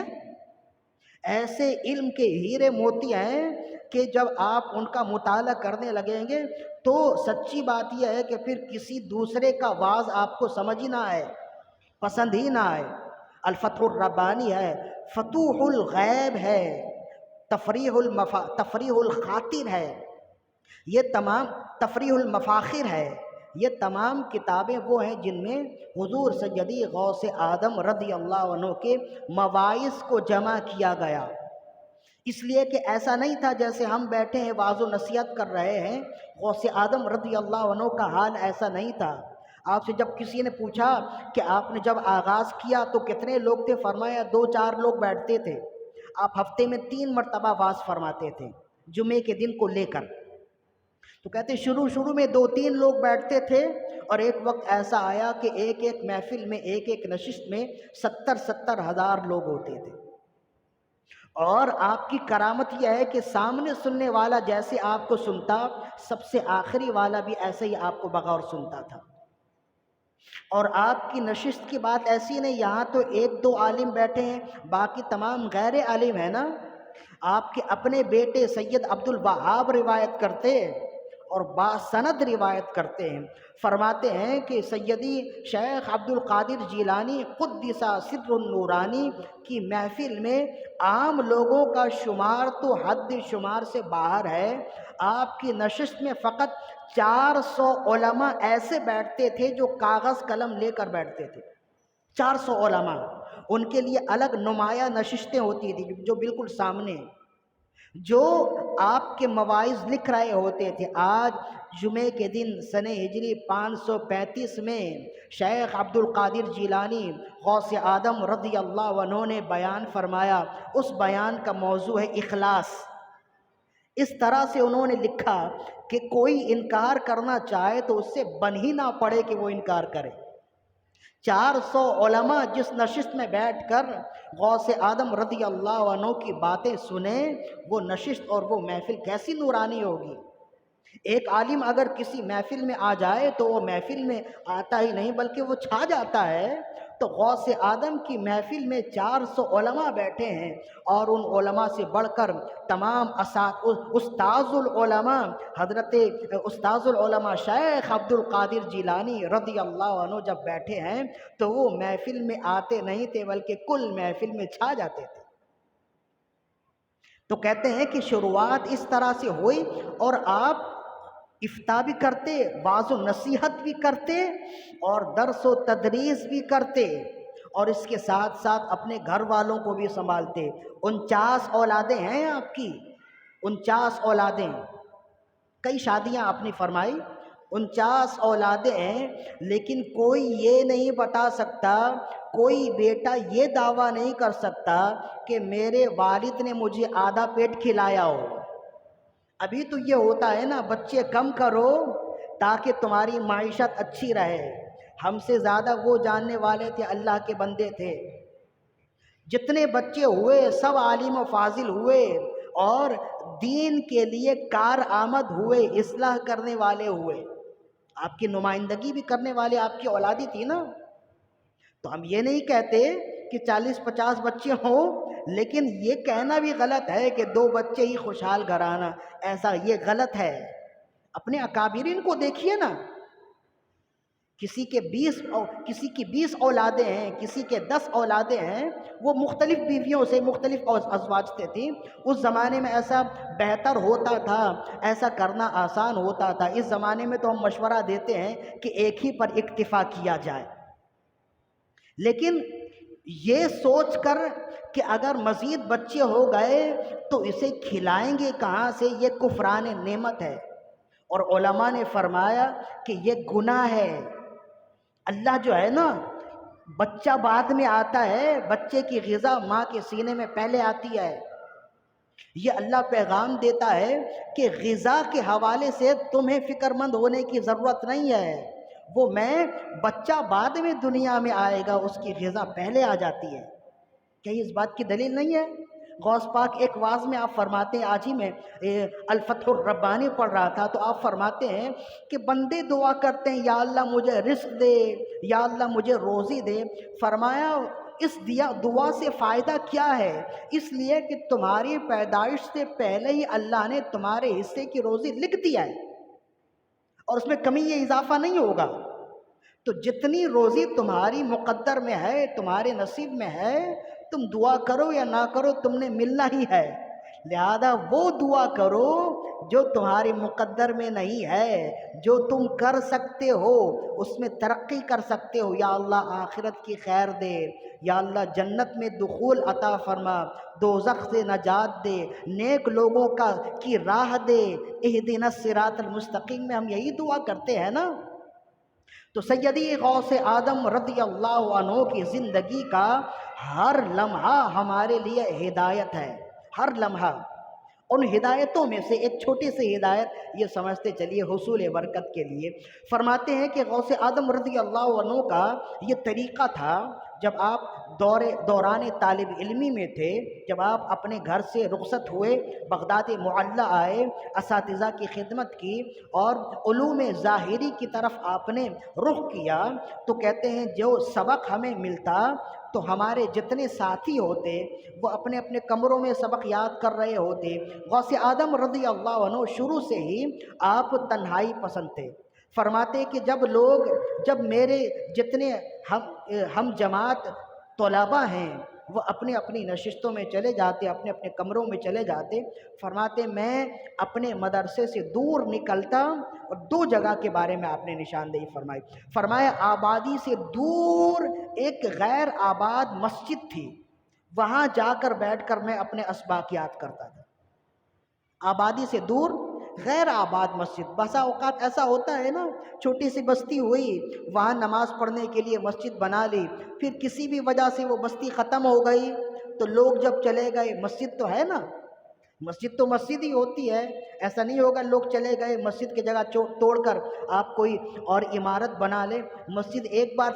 ایسے علم کے ہیرے موتی ہیں کہ جب آپ ان کا مطالعہ کرنے لگیں گے تو سچی بات یہ ہے کہ پھر کسی دوسرے کا واعظ آپ کو سمجھ ہی نہ آئے، پسند ہی نہ آئے۔ الفتح الربانی ہے، فتوح الغیب ہے، تفریح الخاطر ہے، یہ تمام تفریح المفاخر ہے۔ یہ تمام کتابیں وہ ہیں جن میں حضور سیدی غوث اعظم رضی اللہ عنہ کے مواعظ کو جمع کیا گیا۔ اس لیے کہ ایسا نہیں تھا جیسے ہم بیٹھے ہیں وعظ و نصیحت کر رہے ہیں، غوث اعظم رضی اللہ عنہ کا حال ایسا نہیں تھا۔ آپ سے جب کسی نے پوچھا کہ آپ نے جب آغاز کیا تو کتنے لوگ تھے، فرمایا 2-4 لوگ بیٹھتے تھے۔ آپ ہفتے میں 3 مرتبہ وعظ فرماتے تھے، جمعے کے دن کو لے کر۔ تو کہتے شروع میں 2-3 لوگ بیٹھتے تھے، اور ایک وقت ایسا آیا کہ ایک محفل میں، ایک نشست میں 70 ہزار لوگ ہوتے تھے۔ اور آپ کی کرامت یہ ہے کہ سامنے سننے والا جیسے آپ کو سنتا، سب سے آخری والا بھی ایسے ہی آپ کو بغور سنتا تھا۔ اور آپ کی نشست کی بات ایسی نہیں، یہاں تو 1-2 عالم بیٹھے ہیں، باقی تمام غیر عالم ہیں نا۔ آپ کے اپنے بیٹے سید عبد الوہاب روایت کرتے اور باسند روایت کرتے ہیں، فرماتے ہیں کہ سیدی شیخ عبد القادر جیلانی قدس سر النورانی کی محفل میں عام لوگوں کا شمار تو حد شمار سے باہر ہے۔ آپ کی نشست میں فقط 400 علماء ایسے بیٹھتے تھے جو کاغذ قلم لے کر بیٹھتے تھے، 400 علماء، ان کے لیے الگ نمایاں نشستیں ہوتی تھیں جو بالکل سامنے، جو آپ کے مواعظ لکھ رہے ہوتے تھے۔ آج جمعے کے دن سنہ ہجری 535 میں شیخ عبد القادر جیلانی غوث اعظم رضی اللہ عنہ نے بیان فرمایا، اس بیان کا موضوع ہے اخلاص۔ اس طرح سے انہوں نے لکھا کہ کوئی انکار کرنا چاہے تو اس سے بن ہی نہ پڑے کہ وہ انکار کرے۔ 400 علماء جس نشست میں بیٹھ کر غوث اعظم رضی اللہ عنہ کی باتیں سنیں، وہ نشست اور وہ محفل کیسی نورانی ہوگی۔ ایک عالم اگر کسی محفل میں آ جائے تو وہ محفل میں آتا ہی نہیں بلکہ وہ چھا جاتا ہے۔ تو غوث اعظم کی محفل میں 400 علماء بیٹھے ہیں، اور ان علماء سے بڑھ کر تمام استاذ العلماء حضرت استاذ العلماء شیخ عبد القادر جیلانی رضی اللہ عنہ جب بیٹھے ہیں تو وہ محفل میں آتے نہیں تھے بلکہ کل محفل میں چھا جاتے تھے۔ تو کہتے ہیں کہ شروعات اس طرح سے ہوئی، اور آپ افتاء بھی کرتے، واعظ و نصیحت بھی کرتے، اور درس و تدریس بھی کرتے، اور اس کے ساتھ ساتھ اپنے گھر والوں کو بھی سنبھالتے۔ 49 اولادیں ہیں آپ کی، 49 اولادیں، کئی شادیاں آپ نے فرمائی، 49 اولادیں ہیں، لیکن کوئی یہ نہیں بتا سکتا، کوئی بیٹا یہ دعویٰ نہیں کر سکتا کہ میرے والد نے مجھے آدھا پیٹ کھلایا ہو۔ ابھی تو یہ ہوتا ہے نا، بچے کم کرو تاکہ تمہاری معیشت اچھی رہے۔ ہم سے زیادہ وہ جاننے والے تھے، اللہ کے بندے تھے۔ جتنے بچے ہوئے سب عالم و فاضل ہوئے، اور دین کے لیے کارآمد ہوئے، اصلاح کرنے والے ہوئے۔ آپ کی نمائندگی بھی کرنے والے آپ کی اولادی تھی نا۔ تو ہم یہ نہیں کہتے کہ 40-50 بچے ہوں، لیکن یہ کہنا بھی غلط ہے کہ 2 بچے ہی خوشحال گھرانہ، ایسا یہ غلط ہے۔ اپنے اکابرین کو دیکھیے نا، کسی کی 20 اولادیں ہیں، کسی کے 10 اولادیں ہیں، وہ مختلف بیویوں سے مختلف ازواج سے تھیں۔ اس زمانے میں ایسا بہتر ہوتا تھا، ایسا کرنا آسان ہوتا تھا۔ اس زمانے میں تو ہم مشورہ دیتے ہیں کہ ایک ہی پر اکتفا کیا جائے، لیکن یہ سوچ کر کہ اگر مزید بچے ہو گئے تو اسے کھلائیں گے کہاں سے، یہ کفران نعمت ہے۔ اور علماء نے فرمایا کہ یہ گناہ ہے۔ اللہ جو ہے نا، بچہ بعد میں آتا ہے، بچے کی غذا ماں کے سینے میں پہلے آتی ہے۔ یہ اللہ پیغام دیتا ہے کہ غذا کے حوالے سے تمہیں فکر مند ہونے کی ضرورت نہیں ہے، وہ میں بچہ بعد میں دنیا میں آئے گا، اس کی غذا پہلے آ جاتی ہے۔ کیا اس بات کی دلیل نہیں ہے؟ غوث پاک ایک واعظ میں آپ فرماتے ہیں، آج ہی میں الفتح الربانی پڑھ رہا تھا، تو آپ فرماتے ہیں کہ بندے دعا کرتے ہیں یا اللہ مجھے رزق دے، یا اللہ مجھے روزی دے۔ فرمایا اس دعا سے فائدہ کیا ہے؟ اس لیے کہ تمہاری پیدائش سے پہلے ہی اللہ نے تمہارے حصے کی روزی لکھ دیا ہے، اور اس میں کمی یا اضافہ نہیں ہوگا۔ تو جتنی روزی تمہاری مقدر میں ہے، تمہارے نصیب میں ہے، تم دعا کرو یا نہ کرو تم نے ملنا ہی ہے۔ لہذا وہ دعا کرو جو تمہارے مقدر میں نہیں ہے، جو تم کر سکتے ہو، اس میں ترقی کر سکتے ہو۔ یا اللہ آخرت کی خیر دے، یا اللہ جنت میں دخول عطا فرما، دوزخ سے نجات دے، نیک لوگوں کی راہ دے، اہدنا الصراط المستقیم میں ہم یہی دعا کرتے ہیں نا۔ تو سیدی غوث اعظم رضی اللہ عنہ کی زندگی کا ہر لمحہ ہمارے لیے ہدایت ہے، ہر لمحہ۔ ان ہدایتوں میں سے ایک چھوٹی سی ہدایت یہ سمجھتے چلیے حصول برکت کے لیے، فرماتے ہیں کہ غوث اعظم رضی اللہ عنہ کا یہ طریقہ تھا، جب آپ دوران طالب علمی میں تھے، جب آپ اپنے گھر سے رخصت ہوئے، بغداد معلیٰ آئے، اساتذہ کی خدمت کی اور علوم ظاہری کی طرف آپ نے رخ کیا، تو کہتے ہیں جو سبق ہمیں ملتا تو ہمارے جتنے ساتھی ہوتے وہ اپنے اپنے کمروں میں سبق یاد کر رہے ہوتے۔ غوث اعظم رضی اللہ عنہ شروع سے ہی آپ تنہائی پسند تھے۔ فرماتے کہ جب میرے جتنے ہم جماعت طلباء ہیں وہ اپنی اپنی نشستوں میں چلے جاتے، اپنے اپنے کمروں میں چلے جاتے۔ فرماتے میں اپنے مدرسے سے دور نکلتا، اور دو جگہ کے بارے میں آپ نے نشاندہی فرمائی۔ فرمایا آبادی سے دور ایک غیر آباد مسجد تھی، وہاں جا کر بیٹھ کر میں اپنے اسباقیات کرتا تھا۔ آبادی سے دور غیر آباد مسجد، بسا اوقات ایسا ہوتا ہے نا، چھوٹی سی بستی ہوئی، وہاں نماز پڑھنے کے لیے مسجد بنا لی، پھر کسی بھی وجہ سے وہ بستی ختم ہو گئی تو لوگ جب چلے گئے، مسجد تو ہے نا، مسجد تو مسجد ہی ہوتی ہے، ایسا نہیں ہوگا لوگ چلے گئے مسجد کی جگہ توڑ کر آپ کوئی اور عمارت بنا لیں۔ مسجد ایک بار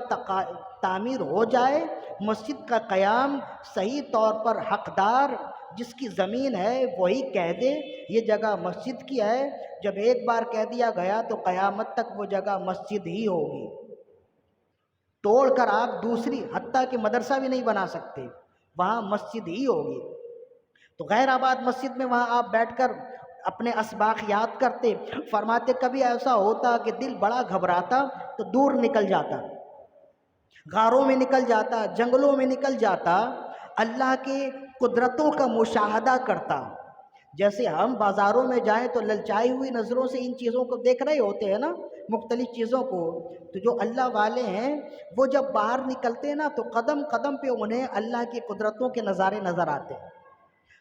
تعمیر ہو جائے، مسجد کا قیام صحیح طور پر حقدار جس کی زمین ہے وہی کہہ دے یہ جگہ مسجد کی ہے، جب ایک بار کہہ دیا گیا تو قیامت تک وہ جگہ مسجد ہی ہوگی، توڑ کر آپ دوسری حتیٰ کہ مدرسہ بھی نہیں بنا سکتے، وہاں مسجد ہی ہوگی۔ تو غیر آباد مسجد میں وہاں آپ بیٹھ کر اپنے اسباق یاد کرتے۔ فرماتے کبھی ایسا ہوتا کہ دل بڑا گھبراتا تو دور نکل جاتا، غاروں میں نکل جاتا، جنگلوں میں نکل جاتا، اللہ کے قدرتوں کا مشاہدہ کرتا۔ جیسے ہم بازاروں میں جائیں تو للچائی ہوئی نظروں سے ان چیزوں کو دیکھ رہے ہوتے ہیں نا، مختلف چیزوں کو، تو جو اللہ والے ہیں وہ جب باہر نکلتے ہیں نا تو قدم قدم پہ انہیں اللہ کی قدرتوں کے نظارے نظر آتے ہیں۔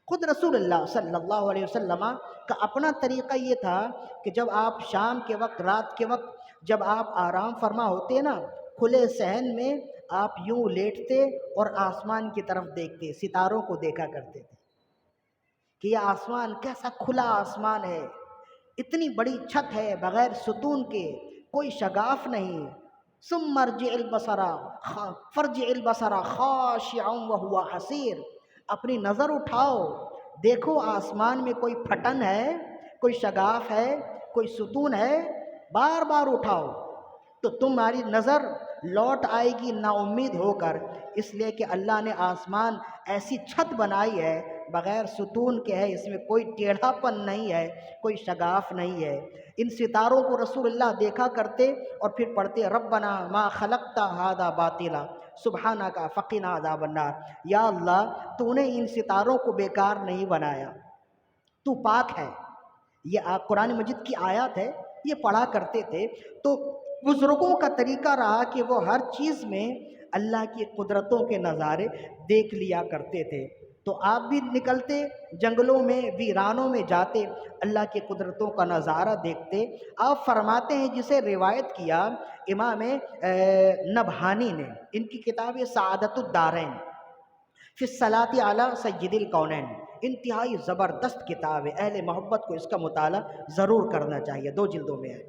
خود رسول اللہ صلی اللہ علیہ وسلم کا اپنا طریقہ یہ تھا کہ جب آپ شام کے وقت، رات کے وقت جب آپ آرام فرما ہوتے نا، کھلے صحن میں آپ یوں لیٹتے اور آسمان کی طرف دیکھتے، ستاروں کو دیکھا کرتے تھے کہ یہ آسمان کیسا کھلا آسمان ہے، اتنی بڑی چھت ہے بغیر ستون کے، کوئی شگاف نہیں۔ ثم ارجع البصر فرجع البصر خاشعا وهو حسیر، اپنی نظر اٹھاؤ، دیکھو آسمان میں کوئی پھٹن ہے، کوئی شگاف ہے، کوئی ستون ہے، بار بار اٹھاؤ تو تمہاری نظر لوٹ آئے گی نا امید ہو کر، اس لیے کہ اللہ نے آسمان ایسی چھت بنائی ہے بغیر ستون کے ہے، اس میں کوئی ٹیڑھا پن نہیں ہے، کوئی شگاف نہیں ہے۔ ان ستاروں کو رسول اللہ دیکھا کرتے اور پھر پڑھتے ربنا ما خلقت ھذا باطلا سبحانک فقنا عذاب النار، یا اللہ تو نے ان ستاروں کو بیکار نہیں بنایا، تو پاک ہے۔ یہ قرآن مجید کی آیات ہے، یہ پڑھا کرتے تھے۔ تو بزرگوں کا طریقہ رہا کہ وہ ہر چیز میں اللہ کی قدرتوں کے نظارے دیکھ لیا کرتے تھے۔ تو آپ بھی نکلتے جنگلوں میں، ویرانوں میں جاتے، اللہ کی قدرتوں کا نظارہ دیکھتے۔ آپ فرماتے ہیں جسے روایت کیا امام نبہانی نے، ان کی کتاب سعادت الدارین فی الصلاۃ علی سید الکونین، انتہائی زبردست کتاب ہے، اہل محبت کو اس کا مطالعہ ضرور کرنا چاہیے، 2 جلدوں میں ہے۔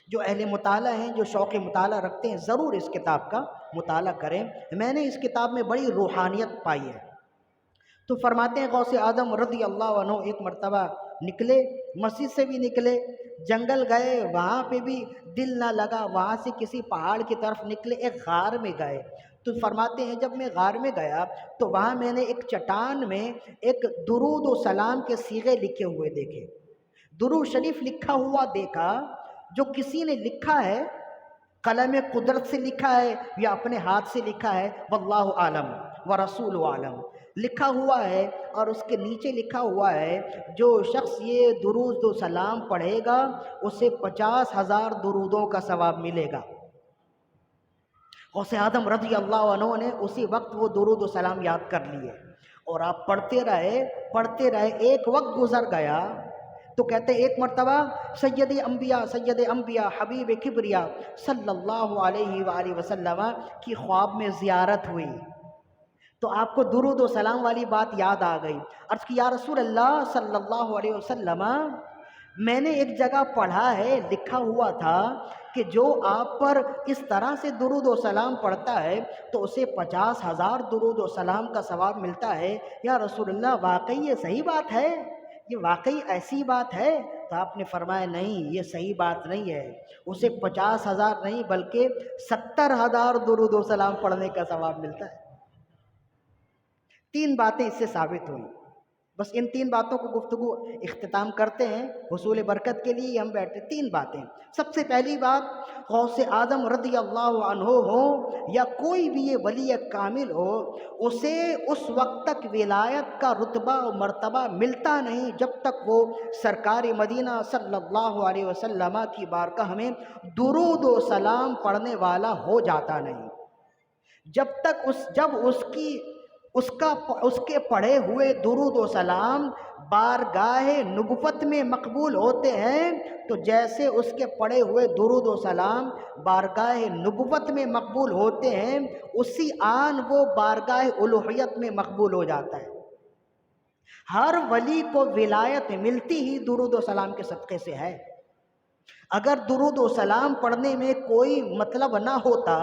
جو اہل مطالعہ ہیں، جو شوق مطالعہ رکھتے ہیں، ضرور اس کتاب کا مطالعہ کریں۔ میں نے اس کتاب میں بڑی روحانیت پائی ہے۔ تو فرماتے ہیں غوث اعظم رضی اللہ عنہ ایک مرتبہ نکلے، مسجد سے بھی نکلے، جنگل گئے، وہاں پہ بھی دل نہ لگا، وہاں سے کسی پہاڑ کی طرف نکلے، ایک غار میں گئے۔ تو فرماتے ہیں جب میں غار میں گیا تو وہاں میں نے ایک چٹان میں ایک درود و سلام کے صیغے لکھے ہوئے دیکھے، درود شریف لکھا ہوا دیکھا، جو کسی نے لکھا ہے، قلم قدرت سے لکھا ہے یا اپنے ہاتھ سے لکھا ہے، واللہ عالم ورسول عالم، لکھا ہوا ہے، اور اس کے نیچے لکھا ہوا ہے جو شخص یہ درود و سلام پڑھے گا اسے 50,000 درودوں کا ثواب ملے گا۔ غوث اعظم رضی اللہ عنہ نے اسی وقت وہ درود و سلام یاد کر لیے، اور آپ پڑھتے رہے، ایک وقت گزر گیا تو کہتے ایک مرتبہ سید انبیاء حبیب کبریا صلی اللہ علیہ وآلہ وسلم کی خواب میں زیارت ہوئی، تو آپ کو درود و سلام والی بات یاد آ گئی۔ عرض کی یا رسول اللہ صلی اللہ علیہ وسلم، میں نے ایک جگہ پڑھا ہے، لکھا ہوا تھا کہ جو آپ پر اس طرح سے درود و سلام پڑھتا ہے تو اسے 50,000 درود و سلام کا ثواب ملتا ہے، یا رسول اللہ واقعی یہ صحیح بات ہے، یہ واقعی ایسی بات ہے؟ تو آپ نے فرمایا نہیں، یہ صحیح بات نہیں ہے، اسے 50,000 نہیں بلکہ 70,000 درود و سلام پڑھنے کا ثواب ملتا ہے۔ 3 باتیں اس سے ثابت ہوئی۔ بس ان 3 باتوں کو گفتگو اختتام کرتے ہیں، حصول برکت کے لیے ہم بیٹھے۔ 3 باتیں۔ سب سے پہلی بات، غوث اعظم رضی اللہ عنہ ہو یا کوئی بھی یہ ولی کامل ہو، اسے اس وقت تک ولایت کا رتبہ و مرتبہ ملتا نہیں جب تک وہ سرکار مدینہ صلی اللہ علیہ وسلم کی بارگاہ میں درود و سلام پڑھنے والا ہو جاتا نہیں۔ جب تک اس کے پڑھے ہوئے درود و سلام بارگاہ نبوت میں مقبول ہوتے ہیں، تو جیسے اس کے پڑھے ہوئے درود و سلام بارگاہ نبوت میں مقبول ہوتے ہیں، اسی آن وہ بارگاہ الوہیت میں مقبول ہو جاتا ہے۔ ہر ولی کو ولایت ملتی ہی درود و سلام کے صدقے سے ہے۔ اگر درود و سلام پڑھنے میں کوئی مطلب نہ ہوتا،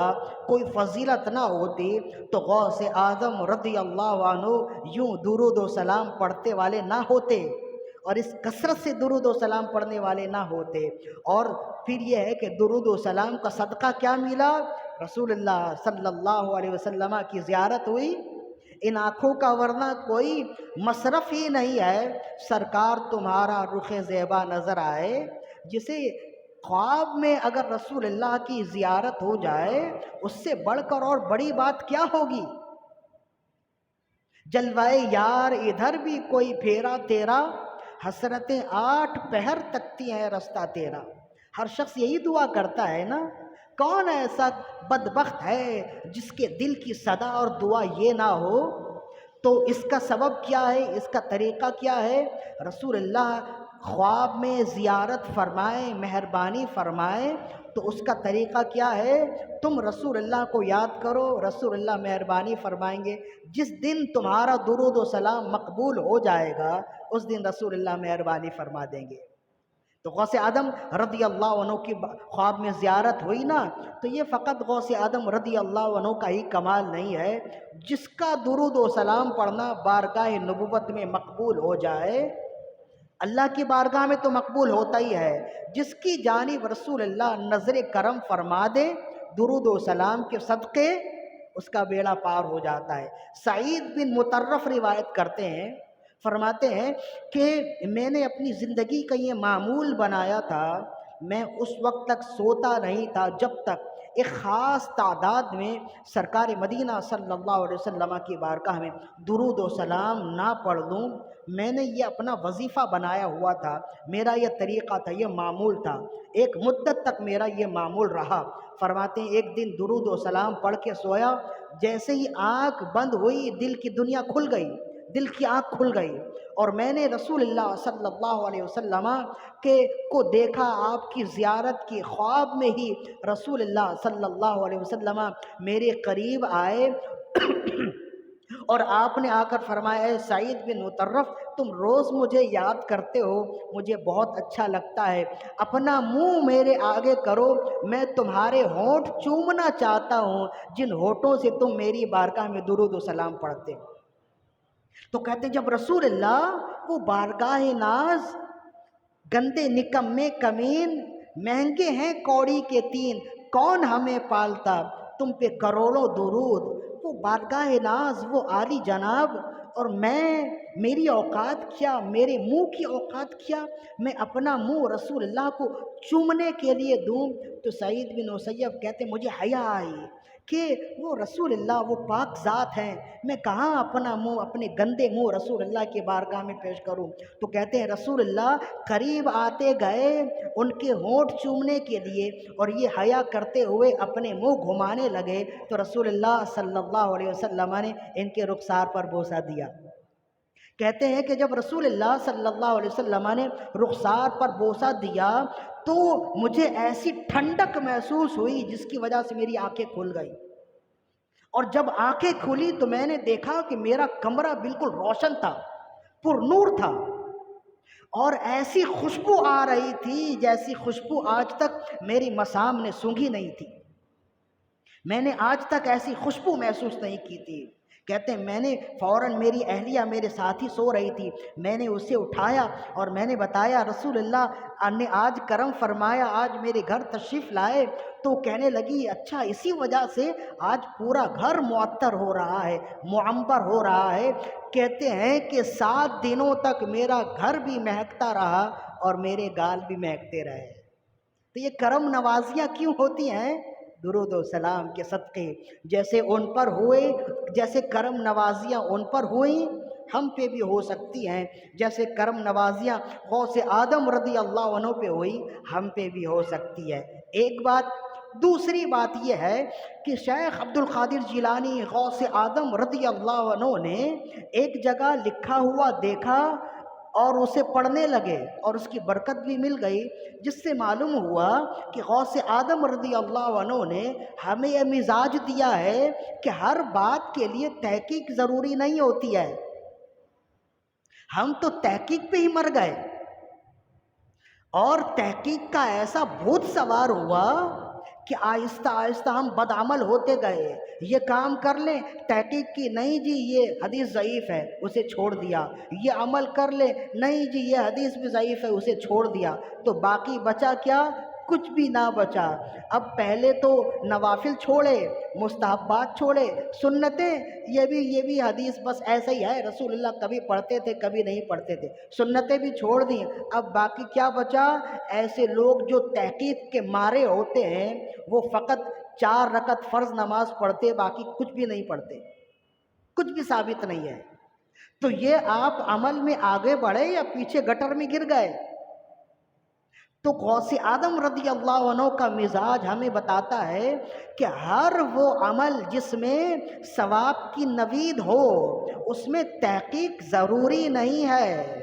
کوئی فضیلت نہ ہوتی، تو غوث اعظم رضی اللہ عنہ یوں درود و سلام پڑھتے والے نہ ہوتے، اور اس کثرت سے درود و سلام پڑھنے والے نہ ہوتے۔ اور پھر یہ ہے کہ درود و سلام کا صدقہ کیا ملا؟ رسول اللہ صلی اللہ علیہ وسلم کی زیارت ہوئی۔ ان آنکھوں کا ورنہ کوئی مصرف ہی نہیں ہے، سرکار تمہارا رخ زیبا نظر آئے۔ جسے خواب میں اگر رسول اللہ کی زیارت ہو جائے، اس سے بڑھ کر اور بڑی بات کیا ہوگی؟ جلوائے یار ادھر بھی کوئی پھیرا تیرا، حسرتیں 8 پہر تکتی ہیں رستہ تیرا۔ ہر شخص یہی دعا کرتا ہے نا۔ کون ایسا بدبخت ہے جس کے دل کی صدا اور دعا یہ نہ ہو؟ تو اس کا سبب کیا ہے؟ اس کا طریقہ کیا ہے؟ رسول اللہ خواب میں زیارت فرمائیں، مہربانی فرمائیں، تو اس کا طریقہ کیا ہے؟ تم رسول اللہ کو یاد کرو، رسول اللہ مہربانی فرمائیں گے۔ جس دن تمہارا درود و سلام مقبول ہو جائے گا، اس دن رسول اللہ مہربانی فرما دیں گے۔ تو غوث اعظم رضی اللہ عنہ کی خواب میں زیارت ہوئی نا، تو یہ فقط غوث اعظم رضی اللہ عنہ کا ہی کمال نہیں ہے۔ جس کا درود و سلام پڑھنا بارگاہ نبوت میں مقبول ہو جائے، اللہ کی بارگاہ میں تو مقبول ہوتا ہی ہے، جس کی جانب رسول اللہ نظر کرم فرما دے درود و سلام کے صدقے، اس کا بیڑا پار ہو جاتا ہے۔ سعید بن مطرف روایت کرتے ہیں، فرماتے ہیں کہ میں نے اپنی زندگی کا یہ معمول بنایا تھا، میں اس وقت تک سوتا نہیں تھا جب تک ایک خاص تعداد میں سرکار مدینہ صلی اللہ علیہ وسلم کی بارگاہ میں درود و سلام نہ پڑھ لوں۔ میں نے یہ اپنا وظیفہ بنایا ہوا تھا، میرا یہ طریقہ تھا، یہ معمول تھا، ایک مدت تک میرا یہ معمول رہا۔ فرماتے ہیں ایک دن درود و سلام پڑھ کے سویا، جیسے ہی آنکھ بند ہوئی دل کی دنیا کھل گئی، دل کی آنکھ کھل گئی، اور میں نے رسول اللہ صلی اللہ علیہ وسلم کو دیکھا۔ آپ کی زیارت کی خواب میں ہی رسول اللہ صلی اللہ علیہ وسلم میرے قریب آئے اور آپ نے آ کر فرمایا، اے سعید بن مطرف، تم روز مجھے یاد کرتے ہو، مجھے بہت اچھا لگتا ہے، اپنا منہ میرے آگے کرو، میں تمہارے ہونٹ چومنا چاہتا ہوں جن ہونٹوں سے تم میری بارگاہ میں درود و سلام پڑھتے ہو۔ تو کہتے ہیں جب رسول اللہ وہ بارگاہ ناز، گندے نکمے کمین، مہنگے ہیں کوڑی کے 3، کون ہمیں پالتا، تم پہ کروڑوں درود، وہ بارگاہ ناز، وہ عالی جناب، اور میری اوقات کیا، میرے منہ کی اوقات کیا، میں اپنا منہ رسول اللہ کو چومنے کے لیے دوں؟ تو سعید بن مسیب کہتے مجھے حیا آئی کہ وہ رسول اللہ، وہ پاک ذات ہیں، میں کہاں اپنا منہ، اپنے گندے منہ رسول اللہ کی بارگاہ میں پیش کروں؟ تو کہتے ہیں رسول اللہ قریب آتے گئے ان کے ہونٹ چومنے کے لیے، اور یہ حیا کرتے ہوئے اپنے منہ گھمانے لگے، تو رسول اللہ صلی اللہ علیہ وسلم نے ان کے رخسار پر بوسہ دیا۔ کہتے ہیں کہ جب رسول اللہ صلی اللہ علیہ وسلم نے رخسار پر بوسہ دیا تو مجھے ایسی ٹھنڈک محسوس ہوئی جس کی وجہ سے میری آنکھیں کھل گئی، اور جب آنکھیں کھلی تو میں نے دیکھا کہ میرا کمرہ بالکل روشن تھا، پر نور تھا، اور ایسی خوشبو آ رہی تھی جیسی خوشبو آج تک میری مسام نے سونگھی نہیں تھی، میں نے آج تک ایسی خوشبو محسوس نہیں کی تھی۔ کہتے ہیں میں نے فوراً، میری اہلیہ میرے ساتھ ہی سو رہی تھی، میں نے اسے اٹھایا اور میں نے بتایا رسول اللہ نے آج کرم فرمایا، آج میرے گھر تشریف لائے۔ تو کہنے لگی اچھا اسی وجہ سے آج پورا گھر معطر ہو رہا ہے، معمبر ہو رہا ہے، کہتے ہیں کہ 7 دنوں تک میرا گھر بھی مہکتا رہا اور میرے گال بھی مہکتے رہے۔ تو یہ کرم نوازیاں کیوں ہوتی ہیں؟ درود و سلام کے صدقے، جیسے ان پر ہوئے، جیسے کرم نوازیاں ان پر ہوئیں ہم پہ بھی ہو سکتی ہیں، جیسے کرم نوازیاں غوث آدم رضی اللہ عنہ پہ ہوئی ہم پہ بھی ہو سکتی ہے۔ ایک بات۔ دوسری بات یہ ہے کہ شیخ عبد القادر جیلانی غوث آدم رضی اللہ عنہ نے ایک جگہ لکھا ہوا دیکھا اور اسے پڑھنے لگے اور اس کی برکت بھی مل گئی، جس سے معلوم ہوا کہ غوث آدم رضی اللہ عنہ نے ہمیں یہ مزاج دیا ہے کہ ہر بات کے لیے تحقیق ضروری نہیں ہوتی ہے۔ ہم تو تحقیق پہ ہی مر گئے اور تحقیق کا ایسا بھوت سوار ہوا کہ آہستہ آہستہ ہم بدعمل ہوتے گئے۔ یہ کام کر لیں، تحقیق کی، نہیں جی یہ حدیث ضعیف ہے، اسے چھوڑ دیا۔ یہ عمل کر لیں، نہیں جی یہ حدیث بھی ضعیف ہے، اسے چھوڑ دیا۔ تو باقی بچا کیا؟ کچھ بھی نہ بچا۔ اب پہلے تو نوافل چھوڑے، مستحبات چھوڑے، سنتیں، یہ بھی حدیث بس ایسا ہی ہے، رسول اللہ کبھی پڑھتے تھے کبھی نہیں پڑھتے تھے، سنتیں بھی چھوڑ دیں۔ اب باقی کیا بچا؟ ایسے لوگ جو تحقیق کے مارے ہوتے ہیں وہ فقط 4 رکعت فرض نماز پڑھتے، باقی کچھ بھی نہیں پڑھتے، کچھ بھی ثابت نہیں ہے۔ تو یہ آپ عمل میں آگے بڑھے یا پیچھے گٹر میں گر گئے؟ تو غوث آدم رضی اللہ عنہ کا مزاج ہمیں بتاتا ہے کہ ہر وہ عمل جس میں ثواب کی نوید ہو اس میں تحقیق ضروری نہیں ہے۔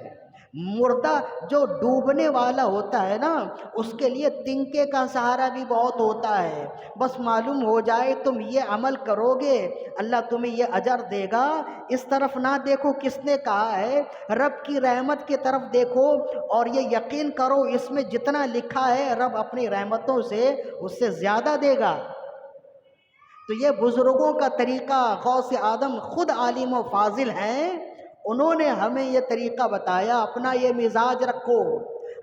مردہ جو ڈوبنے والا ہوتا ہے نا، اس کے لیے تنکے کا سہارا بھی بہت ہوتا ہے۔ بس معلوم ہو جائے تم یہ عمل کرو گے اللہ تمہیں یہ اجر دے گا، اس طرف نہ دیکھو کس نے کہا ہے، رب کی رحمت کی طرف دیکھو اور یہ یقین کرو اس میں جتنا لکھا ہے رب اپنی رحمتوں سے اس سے زیادہ دے گا۔ تو یہ بزرگوں کا طریقہ، غوث آدم خود عالم و فاضل ہیں، انہوں نے ہمیں یہ طریقہ بتایا، اپنا یہ مزاج رکھو۔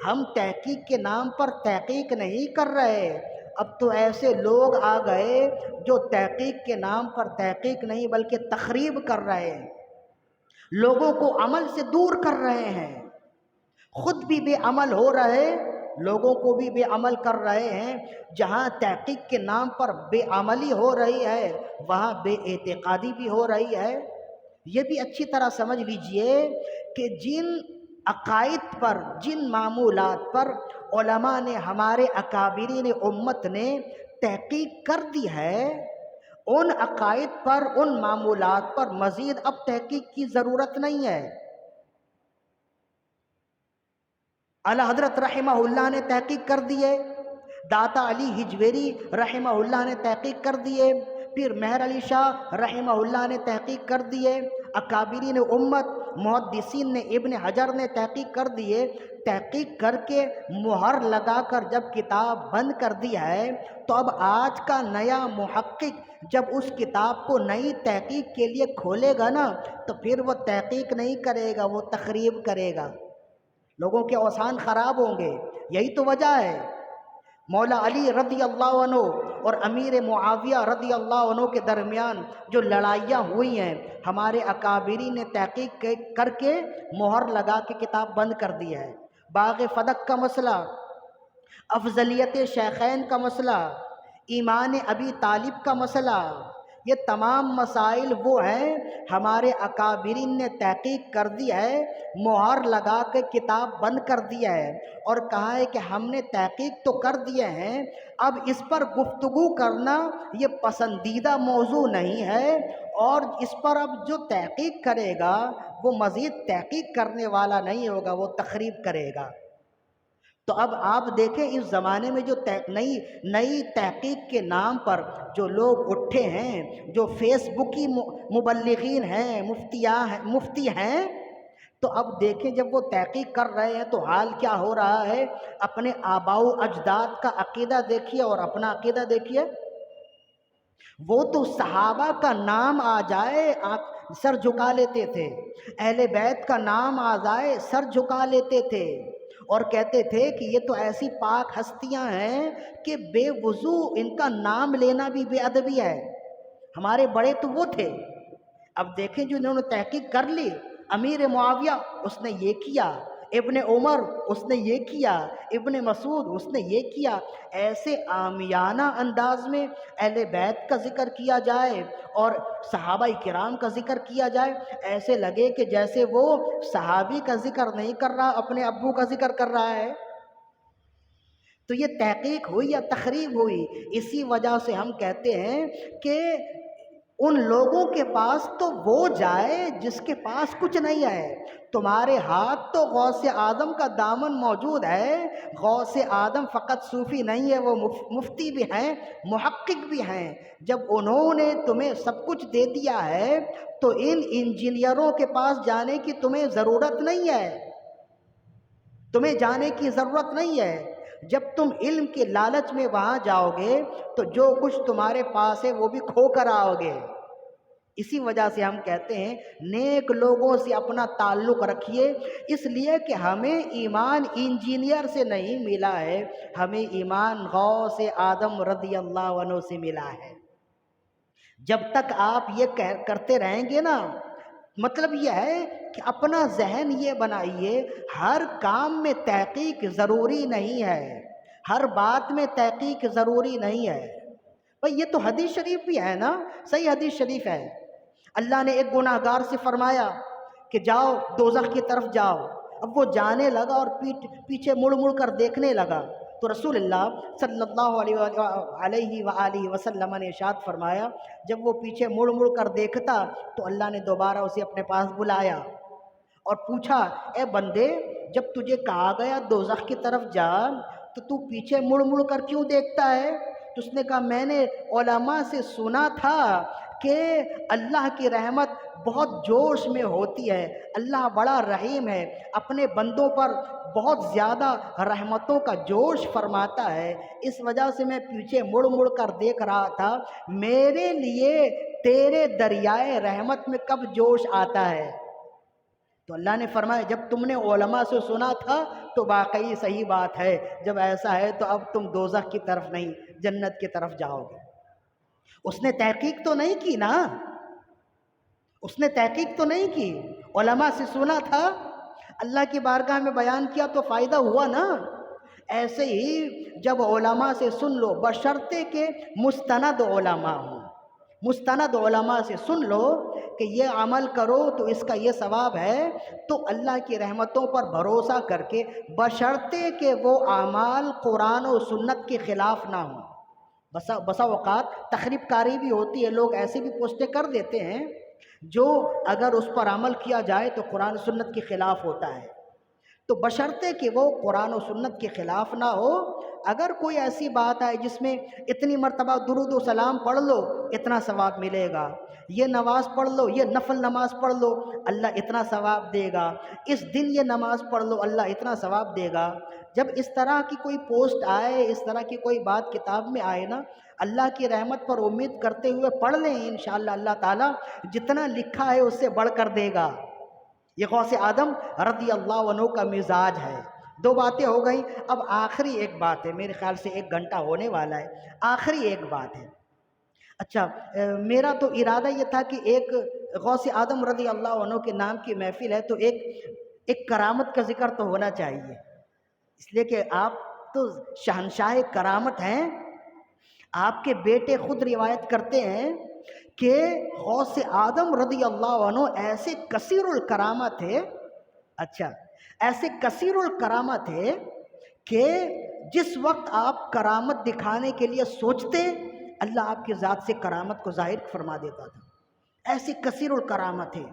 ہم تحقیق کے نام پر تحقیق نہیں کر رہے۔ اب تو ایسے لوگ آ گئے جو تحقیق کے نام پر تحقیق نہیں بلکہ تخریب کر رہے ہیں، لوگوں کو عمل سے دور کر رہے ہیں، خود بھی بے عمل ہو رہے، لوگوں کو بھی بے عمل کر رہے ہیں۔ جہاں تحقیق کے نام پر بے عملی ہو رہی ہے وہاں بے اعتقادی بھی ہو رہی ہے۔ یہ بھی اچھی طرح سمجھ لیجئے کہ جن عقائد پر، جن معمولات پر علماء نے، ہمارے اکابرین امت نے تحقیق کر دی ہے، ان عقائد پر، ان معمولات پر مزید اب تحقیق کی ضرورت نہیں ہے۔ اعلیٰ حضرت رحمہ اللہ نے تحقیق کر دیے، داتا علی ہجویری رحمہ اللہ نے تحقیق کر دیے، پھر مہر علی شاہ رحمہ اللہ نے تحقیق کر دیے، اکابرین امت محدثین نے، ابن حجر نے تحقیق کر دیے۔ تحقیق کر کے مہر لگا کر جب کتاب بند کر دی ہے تو اب آج کا نیا محقق جب اس کتاب کو نئی تحقیق کے لیے کھولے گا نا تو پھر وہ تحقیق نہیں کرے گا، وہ تخریب کرے گا، لوگوں کے اوزان خراب ہوں گے۔ یہی تو وجہ ہے مولا علی رضی اللہ عنہ اور امیر معاویہ رضی اللہ عنہ کے درمیان جو لڑائیاں ہوئی ہیں، ہمارے اکابرین نے تحقیق کر کے مہر لگا کے کتاب بند کر دی ہے۔ باغ فدق کا مسئلہ، افضلیت شیخین کا مسئلہ، ایمان ابی طالب کا مسئلہ، یہ تمام مسائل وہ ہیں ہمارے اکابرین نے تحقیق کر دی ہے، مہر لگا کے کتاب بند کر دیا ہے اور کہا ہے کہ ہم نے تحقیق تو کر دیے ہیں، اب اس پر گفتگو کرنا یہ پسندیدہ موضوع نہیں ہے، اور اس پر اب جو تحقیق کرے گا وہ مزید تحقیق کرنے والا نہیں ہوگا، وہ تخریب کرے گا۔ تو اب آپ دیکھیں اس زمانے میں جو نئی تحقیق کے نام پر جو لوگ اٹھے ہیں، جو فیس بکی مبلغین ہیں، مفتی ہیں، تو اب دیکھیں جب وہ تحقیق کر رہے ہیں تو حال کیا ہو رہا ہے۔ اپنے آباء و اجداد کا عقیدہ دیکھیے اور اپنا عقیدہ دیکھیے۔ وہ تو صحابہ کا نام آ جائے آپ سر جھکا لیتے تھے، اہل بیت کا نام آ جائے سر جھکا لیتے تھے اور کہتے تھے کہ یہ تو ایسی پاک ہستیاں ہیں کہ بے وضو ان کا نام لینا بھی بے ادبی ہے۔ ہمارے بڑے تو وہ تھے، اب دیکھیں جو انہوں نے تحقیق کر لی، امیر معاویہ اس نے یہ کیا، ابن عمر اس نے یہ کیا، ابن مسعود اس نے یہ کیا، ایسے عامیانہ انداز میں اہل بیت کا ذکر کیا جائے اور صحابہ کرام کا ذکر کیا جائے، ایسے لگے کہ جیسے وہ صحابی کا ذکر نہیں کر رہا، اپنے ابو کا ذکر کر رہا ہے۔ تو یہ تحقیق ہوئی یا تخریب ہوئی؟ اسی وجہ سے ہم کہتے ہیں کہ ان لوگوں کے پاس تو وہ جائے جس کے پاس کچھ نہیں ہے۔ تمہارے ہاتھ تو غوث اعظم کا دامن موجود ہے۔ غوث اعظم فقط صوفی نہیں ہے، وہ مفتی بھی ہیں، محقق بھی ہیں۔ جب انہوں نے تمہیں سب کچھ دے دیا ہے تو ان انجینئروں کے پاس جانے کی تمہیں ضرورت نہیں ہے، تمہیں جانے کی ضرورت نہیں ہے۔ جب تم علم کے لالچ میں وہاں جاؤ گے تو جو کچھ تمہارے پاس ہے وہ بھی کھو کر آؤ گے۔ اسی وجہ سے ہم کہتے ہیں نیک لوگوں سے اپنا تعلق رکھیے، اس لیے کہ ہمیں ایمان انجینئر سے نہیں ملا ہے، ہمیں ایمان غوث اعظم رضی اللہ عنہ سے ملا ہے۔ جب تک آپ یہ کرتے رہیں گے نا، مطلب یہ ہے کہ اپنا ذہن یہ بنائیے، ہر کام میں تحقیق ضروری نہیں ہے، ہر بات میں تحقیق ضروری نہیں ہے۔ بھئی یہ تو حدیث شریف بھی ہے نا، صحیح حدیث شریف ہے۔ اللہ نے ایک گناہ گار سے فرمایا کہ جاؤ دوزخ کی طرف جاؤ، اب وہ جانے لگا اور پیچھے مڑ مڑ کر دیکھنے لگا، تو رسول اللہ صلی اللہ علیہ وآلہ وسلم نے ارشاد فرمایا جب وہ پیچھے مڑ مڑ کر دیکھتا تو اللہ نے دوبارہ اسے اپنے پاس بلایا اور پوچھا، اے بندے جب تجھے کہا گیا دوزخ کی طرف جا تو پیچھے مڑ مڑ کر کیوں دیکھتا ہے؟ تو اس نے کہا میں نے علماء سے سنا تھا کہ اللہ کی رحمت بہت جوش میں ہوتی ہے، اللہ بڑا رحیم ہے، اپنے بندوں پر بہت زیادہ رحمتوں کا جوش فرماتا ہے، اس وجہ سے میں پیچھے مڑ مڑ کر دیکھ رہا تھا، میرے لیے تیرے دریائے رحمت میں کب جوش آتا ہے؟ تو اللہ نے فرمایا جب تم نے علماء سے سنا تھا تو واقعی صحیح بات ہے، جب ایسا ہے تو اب تم دوزخ کی طرف نہیں جنت کی طرف جاؤ گے۔ اس نے تحقیق تو نہیں کی نا، اس نے تحقیق تو نہیں کی، علماء سے سنا تھا، اللہ کی بارگاہ میں بیان کیا تو فائدہ ہوا نا۔ ایسے ہی جب علماء سے سن لو، بشرطے کہ مستند علماء ہوں، مستند علماء سے سن لو کہ یہ عمل کرو تو اس کا یہ ثواب ہے، تو اللہ کی رحمتوں پر بھروسہ کر کے، بشرطے کہ وہ اعمال قرآن و سنت کے خلاف نہ ہوں۔ بسا اوقات تخریب کاری بھی ہوتی ہے، لوگ ایسے بھی پوسٹیں کر دیتے ہیں جو اگر اس پر عمل کیا جائے تو قرآن و سنت کے خلاف ہوتا ہے، تو بشرطے کہ وہ قرآن و سنت کے خلاف نہ ہو۔ اگر کوئی ایسی بات آئے جس میں اتنی مرتبہ درود و سلام پڑھ لو اتنا ثواب ملے گا، یہ نماز پڑھ لو، یہ نفل نماز پڑھ لو اللہ اتنا ثواب دے گا، اس دن یہ نماز پڑھ لو اللہ اتنا ثواب دے گا، جب اس طرح کی کوئی پوسٹ آئے، اس طرح کی کوئی بات کتاب میں آئے نا، اللہ کی رحمت پر امید کرتے ہوئے پڑھ لیں، انشاءاللہ اللہ تعالیٰ جتنا لکھا ہے اس سے بڑھ کر دے گا۔ یہ غوث اعظم رضی اللہ عنہ کا مزاج ہے۔ دو باتیں ہو گئیں، اب آخری ایک بات ہے، میرے خیال سے 1 گھنٹہ ہونے والا ہے، آخری ایک بات ہے۔ اچھا میرا تو ارادہ یہ تھا کہ ایک غوث اعظم رضی اللہ عنہ کے نام کی محفل ہے تو ایک کرامت کا ذکر تو ہونا چاہیے، اس لیے کہ آپ تو شہنشاہ کرامت ہیں۔ آپ کے بیٹے خود روایت کرتے ہیں کہ غوث اعظم رضی اللہ عنہ ایسے کثیر الکرامہ تھے، اچھا ایسے کثیر الکرامہ تھے کہ جس وقت آپ کرامت دکھانے کے لیے سوچتے اللہ آپ کی ذات سے کرامت کو ظاہر فرما دیتا تھا، ایسے کثیر الکرامہ تھے۔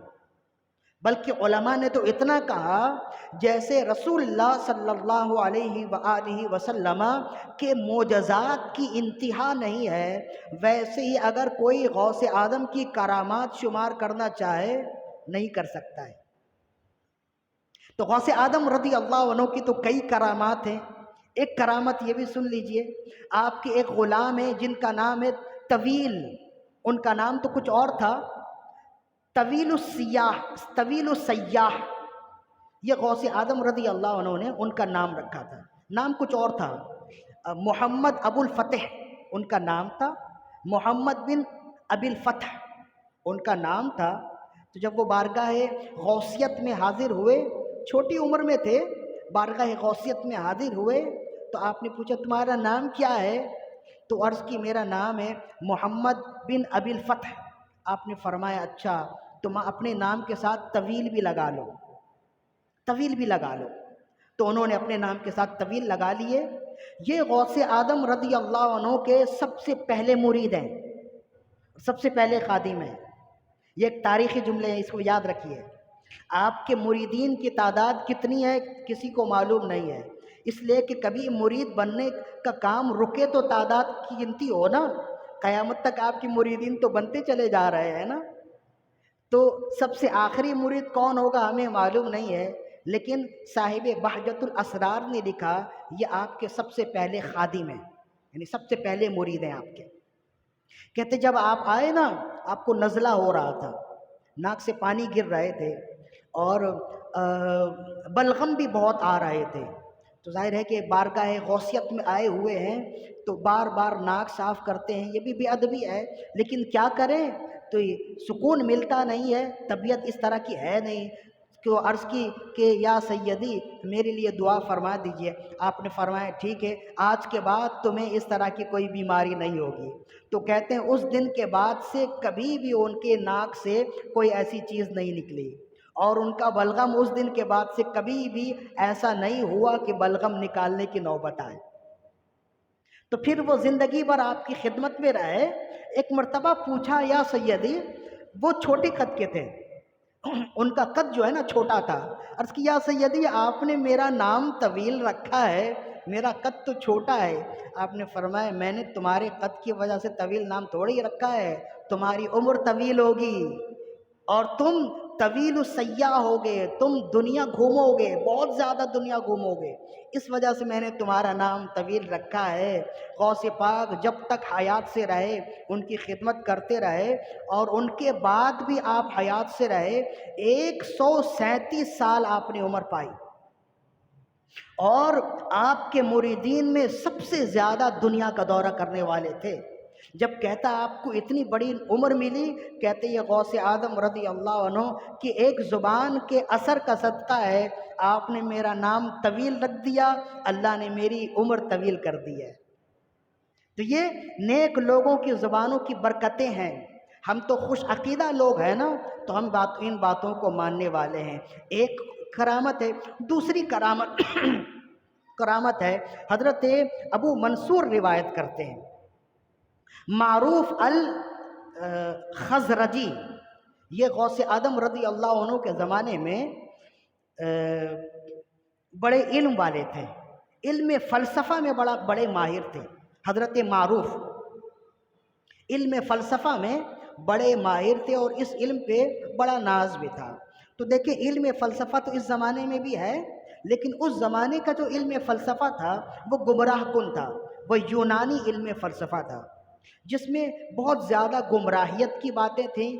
بلکہ علماء نے تو اتنا کہا جیسے رسول اللہ صلی اللہ علیہ وآلہ وسلم کے معجزات کی انتہا نہیں ہے، ویسے ہی اگر کوئی غوث اعظم کی کرامات شمار کرنا چاہے نہیں کر سکتا ہے۔ تو غوث اعظم رضی اللہ عنہ کی تو کئی کرامات ہیں، ایک کرامت یہ بھی سن لیجئے، آپ کے ایک غلام ہیں جن کا نام ہے طویل، ان کا نام تو کچھ اور تھا، طویل السیاح، یہ غوث اعظم رضی اللہ عنہ نے ان کا نام رکھا تھا، نام کچھ اور تھا۔ محمد ابو الفتح ان کا نام تھا، محمد بن ابی الفتح ان کا نام تھا۔ تو جب وہ بارگاہ غوثیت میں حاضر ہوئے، چھوٹی عمر میں تھے، بارگاہ غوثیت میں حاضر ہوئے، تو آپ نے پوچھا تمہارا نام کیا ہے؟ تو عرض کی میرا نام ہے محمد بن ابی الفتح۔ آپ نے فرمایا اچھا، تم اپنے نام کے ساتھ طویل بھی لگا لو، طویل بھی لگا لو۔ تو انہوں نے اپنے نام کے ساتھ طویل لگا لیے۔ یہ غوث اعظم رضی اللہ عنہ کے سب سے پہلے مرید ہیں، سب سے پہلے خادم ہیں۔ یہ ایک تاریخی جملے ہیں، اس کو یاد رکھیے۔ آپ کے مریدین کی تعداد کتنی ہے کسی کو معلوم نہیں ہے، اس لیے کہ کبھی مرید بننے کا کام رکے تو تعداد کی گنتی ہو نا، قیامت تک آپ کی مریدین تو بنتے چلے جا رہے ہیں نا۔ تو سب سے آخری مرید کون ہوگا ہمیں معلوم نہیں ہے، لیکن صاحب بہجت الاسرار نے لکھا یہ آپ کے سب سے پہلے خادم ہیں، یعنی سب سے پہلے مرید ہیں آپ کے۔ کہتے جب آپ آئے نا، آپ کو نزلہ ہو رہا تھا، ناک سے پانی گر رہے تھے اور بلغم بھی بہت آ رہے تھے۔ تو ظاہر ہے کہ بارگاہ غوثیت میں آئے ہوئے ہیں تو بار بار ناک صاف کرتے ہیں، یہ بھی بے ادبی ہے، لیکن کیا کریں، تو سکون ملتا نہیں ہے، طبیعت اس طرح کی ہے نہیں کہ وہ عرض کی کہ یا سیدی میرے لیے دعا فرما دیجئے۔ آپ نے فرمایا ٹھیک ہے، آج کے بعد تمہیں اس طرح کی کوئی بیماری نہیں ہوگی۔ تو کہتے ہیں اس دن کے بعد سے کبھی بھی ان کے ناک سے کوئی ایسی چیز نہیں نکلی، اور ان کا بلغم اس دن کے بعد سے کبھی بھی ایسا نہیں ہوا کہ بلغم نکالنے کی نوبت آئے۔ تو پھر وہ زندگی بھر آپ کی خدمت میں رہے۔ ایک مرتبہ پوچھا یا سیدی، وہ چھوٹے قد کے تھے، ان کا قد جو ہے نا چھوٹا تھا، عرض کی یا سیدی آپ نے میرا نام طویل رکھا ہے، میرا قد تو چھوٹا ہے۔ آپ نے فرمایا میں نے تمہارے قد کی وجہ سے طویل نام تھوڑی رکھا ہے، تمہاری عمر طویل ہوگی اور تم طویل السیاح ہوگے، تم دنیا گھومو گے، بہت زیادہ دنیا گھومو گے، اس وجہ سے میں نے تمہارا نام طویل رکھا ہے۔ غوث پاک جب تک حیات سے رہے ان کی خدمت کرتے رہے، اور ان کے بعد بھی آپ حیات سے رہے، 137 سال آپ نے عمر پائی، اور آپ کے مریدین میں سب سے زیادہ دنیا کا دورہ کرنے والے تھے۔ جب کہتا آپ کو اتنی بڑی عمر ملی، کہتے یہ غوث اعظم رضی اللہ عنہ کہ ایک زبان کے اثر کا صدقہ ہے، آپ نے میرا نام طویل رکھ دیا، اللہ نے میری عمر طویل کر دی ہے۔ تو یہ نیک لوگوں کی زبانوں کی برکتیں ہیں۔ ہم تو خوش عقیدہ لوگ ہیں نا، تو ہم ان باتوں کو ماننے والے ہیں۔ ایک کرامت ہے، دوسری کرامت کرامت ہے، حضرت ابو منصور روایت کرتے ہیں، معروف الخزرجی، یہ غوث اعظم رضی اللہ عنہ کے زمانے میں بڑے علم والے تھے، علم فلسفہ میں بڑے ماہر تھے۔ حضرت معروف علم فلسفہ میں بڑے ماہر تھے، اور اس علم پہ بڑا ناز بھی تھا۔ تو دیکھیں علم فلسفہ تو اس زمانے میں بھی ہے، لیکن اس زمانے کا جو علم فلسفہ تھا وہ گمراہ کن تھا، وہ یونانی علم فلسفہ تھا، جس میں بہت زیادہ گمراہیت کی باتیں تھیں،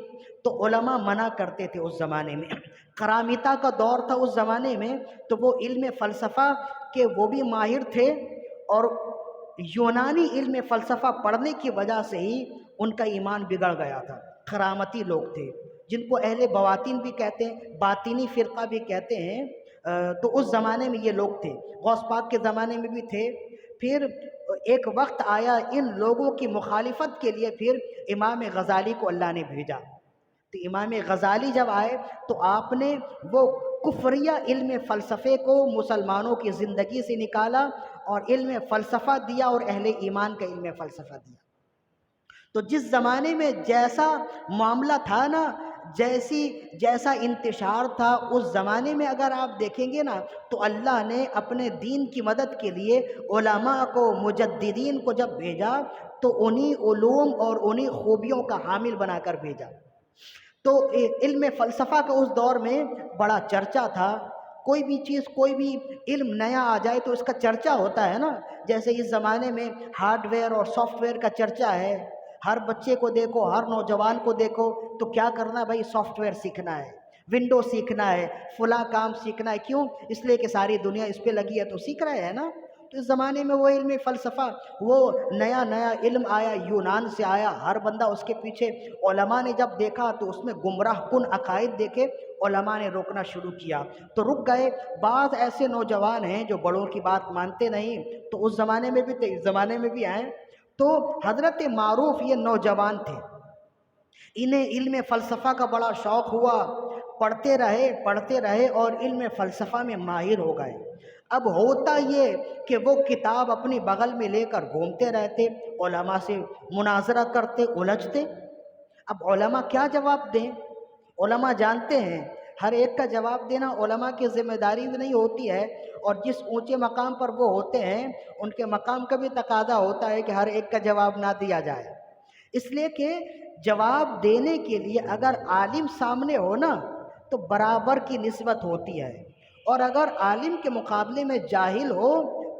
تو علماء منع کرتے تھے اس زمانے میں۔ کرامیتا کا دور تھا اس زمانے میں، تو وہ علم فلسفہ کے وہ بھی ماہر تھے، اور یونانی علم فلسفہ پڑھنے کی وجہ سے ہی ان کا ایمان بگڑ گیا تھا۔ کرامتی لوگ تھے، جن کو اہل بواطین بھی کہتے ہیں، باطینی فرقہ بھی کہتے ہیں۔ تو اس زمانے میں یہ لوگ تھے، غوث پاک کے زمانے میں بھی تھے۔ پھر ایک وقت آیا ان لوگوں کی مخالفت کے لیے، پھر امام غزالی کو اللہ نے بھیجا۔ تو امام غزالی جب آئے تو آپ نے وہ کفریہ علم فلسفے کو مسلمانوں کی زندگی سے نکالا، اور علم فلسفہ دیا، اور اہل ایمان کا علم فلسفہ دیا۔ تو جس زمانے میں جیسا معاملہ تھا نا، جیسا انتشار تھا، اس زمانے میں اگر آپ دیکھیں گے نا، تو اللہ نے اپنے دین کی مدد کے لیے علماء کو، مجددین کو جب بھیجا تو انہی علوم اور انہی خوبیوں کا حامل بنا کر بھیجا۔ تو علم فلسفہ کا اس دور میں بڑا چرچا تھا۔ کوئی بھی چیز، کوئی بھی علم نیا آ جائے تو اس کا چرچا ہوتا ہے نا، جیسے اس زمانے میں ہارڈ ویئر اور سافٹ ویئر کا چرچا ہے۔ ہر بچے کو دیکھو، ہر نوجوان کو دیکھو، تو کیا کرنا بھائی، سافٹ ویئر سیکھنا ہے، ونڈو سیکھنا ہے، فلاں کام سیکھنا ہے۔ کیوں؟ اس لیے کہ ساری دنیا اس پہ لگی ہے تو سیکھ رہے ہیں نا۔ تو اس زمانے میں وہ علم فلسفہ، وہ نیا نیا علم آیا، یونان سے آیا، ہر بندہ اس کے پیچھے۔ علماء نے جب دیکھا تو اس میں گمراہ کن عقائد دیکھے، علماء نے روکنا شروع کیا تو رک گئے۔ بعض ایسے نوجوان ہیں جو بڑوں کی بات مانتے نہیں، تو اس زمانے میں بھی تھے، اس زمانے میں بھی آئے۔ تو حضرت معروف یہ نوجوان تھے، انہیں علم فلسفہ کا بڑا شوق ہوا، پڑھتے رہے اور علم فلسفہ میں ماہر ہو گئے۔ اب ہوتا یہ کہ وہ کتاب اپنی بغل میں لے کر گھومتے رہتے، علماء سے مناظرہ کرتے، الجھتے۔ اب علماء کیا جواب دیں؟ علماء جانتے ہیں ہر ایک کا جواب دینا علماء کی ذمہ داری بھی نہیں ہوتی ہے، اور جس اونچے مقام پر وہ ہوتے ہیں ان کے مقام کا بھی تقاضا ہوتا ہے کہ ہر ایک کا جواب نہ دیا جائے۔ اس لیے کہ جواب دینے کے لیے اگر عالم سامنے ہو نا تو برابر کی نسبت ہوتی ہے، اور اگر عالم کے مقابلے میں جاہل ہو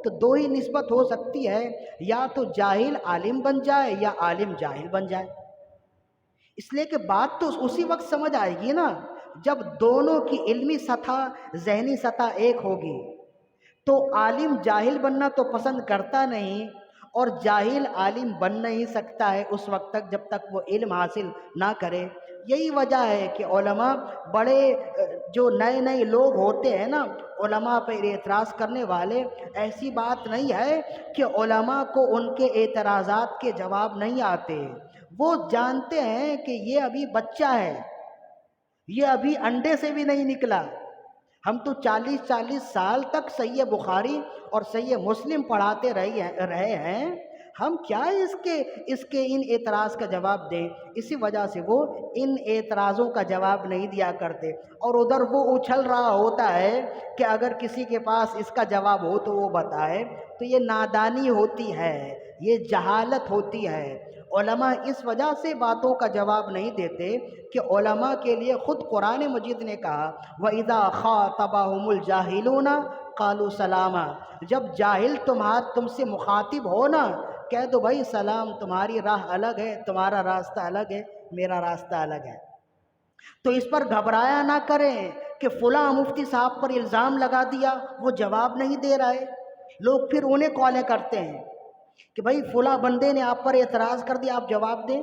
تو دو ہی نسبت ہو سکتی ہے، یا تو جاہل عالم بن جائے یا عالم جاہل بن جائے۔ اس لیے کہ بات تو اسی وقت سمجھ آئے گی نا جب دونوں کی علمی سطح، ذہنی سطح ایک ہوگی۔ تو عالم جاہل بننا تو پسند کرتا نہیں، اور جاہل عالم بن نہیں سکتا ہے اس وقت تک جب تک وہ علم حاصل نہ کرے۔ یہی وجہ ہے کہ علماء بڑے جو نئے نئے لوگ ہوتے ہیں نا، علماء پر اعتراض کرنے والے، ایسی بات نہیں ہے کہ علماء کو ان کے اعتراضات کے جواب نہیں آتے۔ وہ جانتے ہیں کہ یہ ابھی بچہ ہے، یہ ابھی انڈے سے بھی نہیں نکلا۔ ہم تو 40 سال تک صحیح بخاری اور صحیح مسلم پڑھاتے رہے ہیں، ہم کیا اس کے ان اعتراض کا جواب دیں؟ اسی وجہ سے وہ ان اعتراضوں کا جواب نہیں دیا کرتے، اور ادھر وہ اچھل رہا ہوتا ہے کہ اگر کسی کے پاس اس کا جواب ہو تو وہ بتائے۔ تو یہ نادانی ہوتی ہے، یہ جہالت ہوتی ہے۔ علماء اس وجہ سے باتوں کا جواب نہیں دیتے کہ علماء کے لیے خود قرآن مجید نے کہا وَإِذَا خَاطَبَهُمُ الْجَاهِلُونَ قَالُوا سَلَامًا، جب جاہل تم سے مخاطب ہو نا، کہہ دو بھائی سلام، تمہاری راہ الگ ہے، تمہارا راستہ الگ ہے، میرا راستہ الگ ہے۔ تو اس پر گھبرایا نہ کریں کہ فلاں مفتی صاحب پر الزام لگا دیا، وہ جواب نہیں دے رہے۔ لوگ پھر انہیں کالیں کرتے ہیں کہ بھائی فلاں بندے نے آپ پر اعتراض کر دیا، آپ جواب دیں۔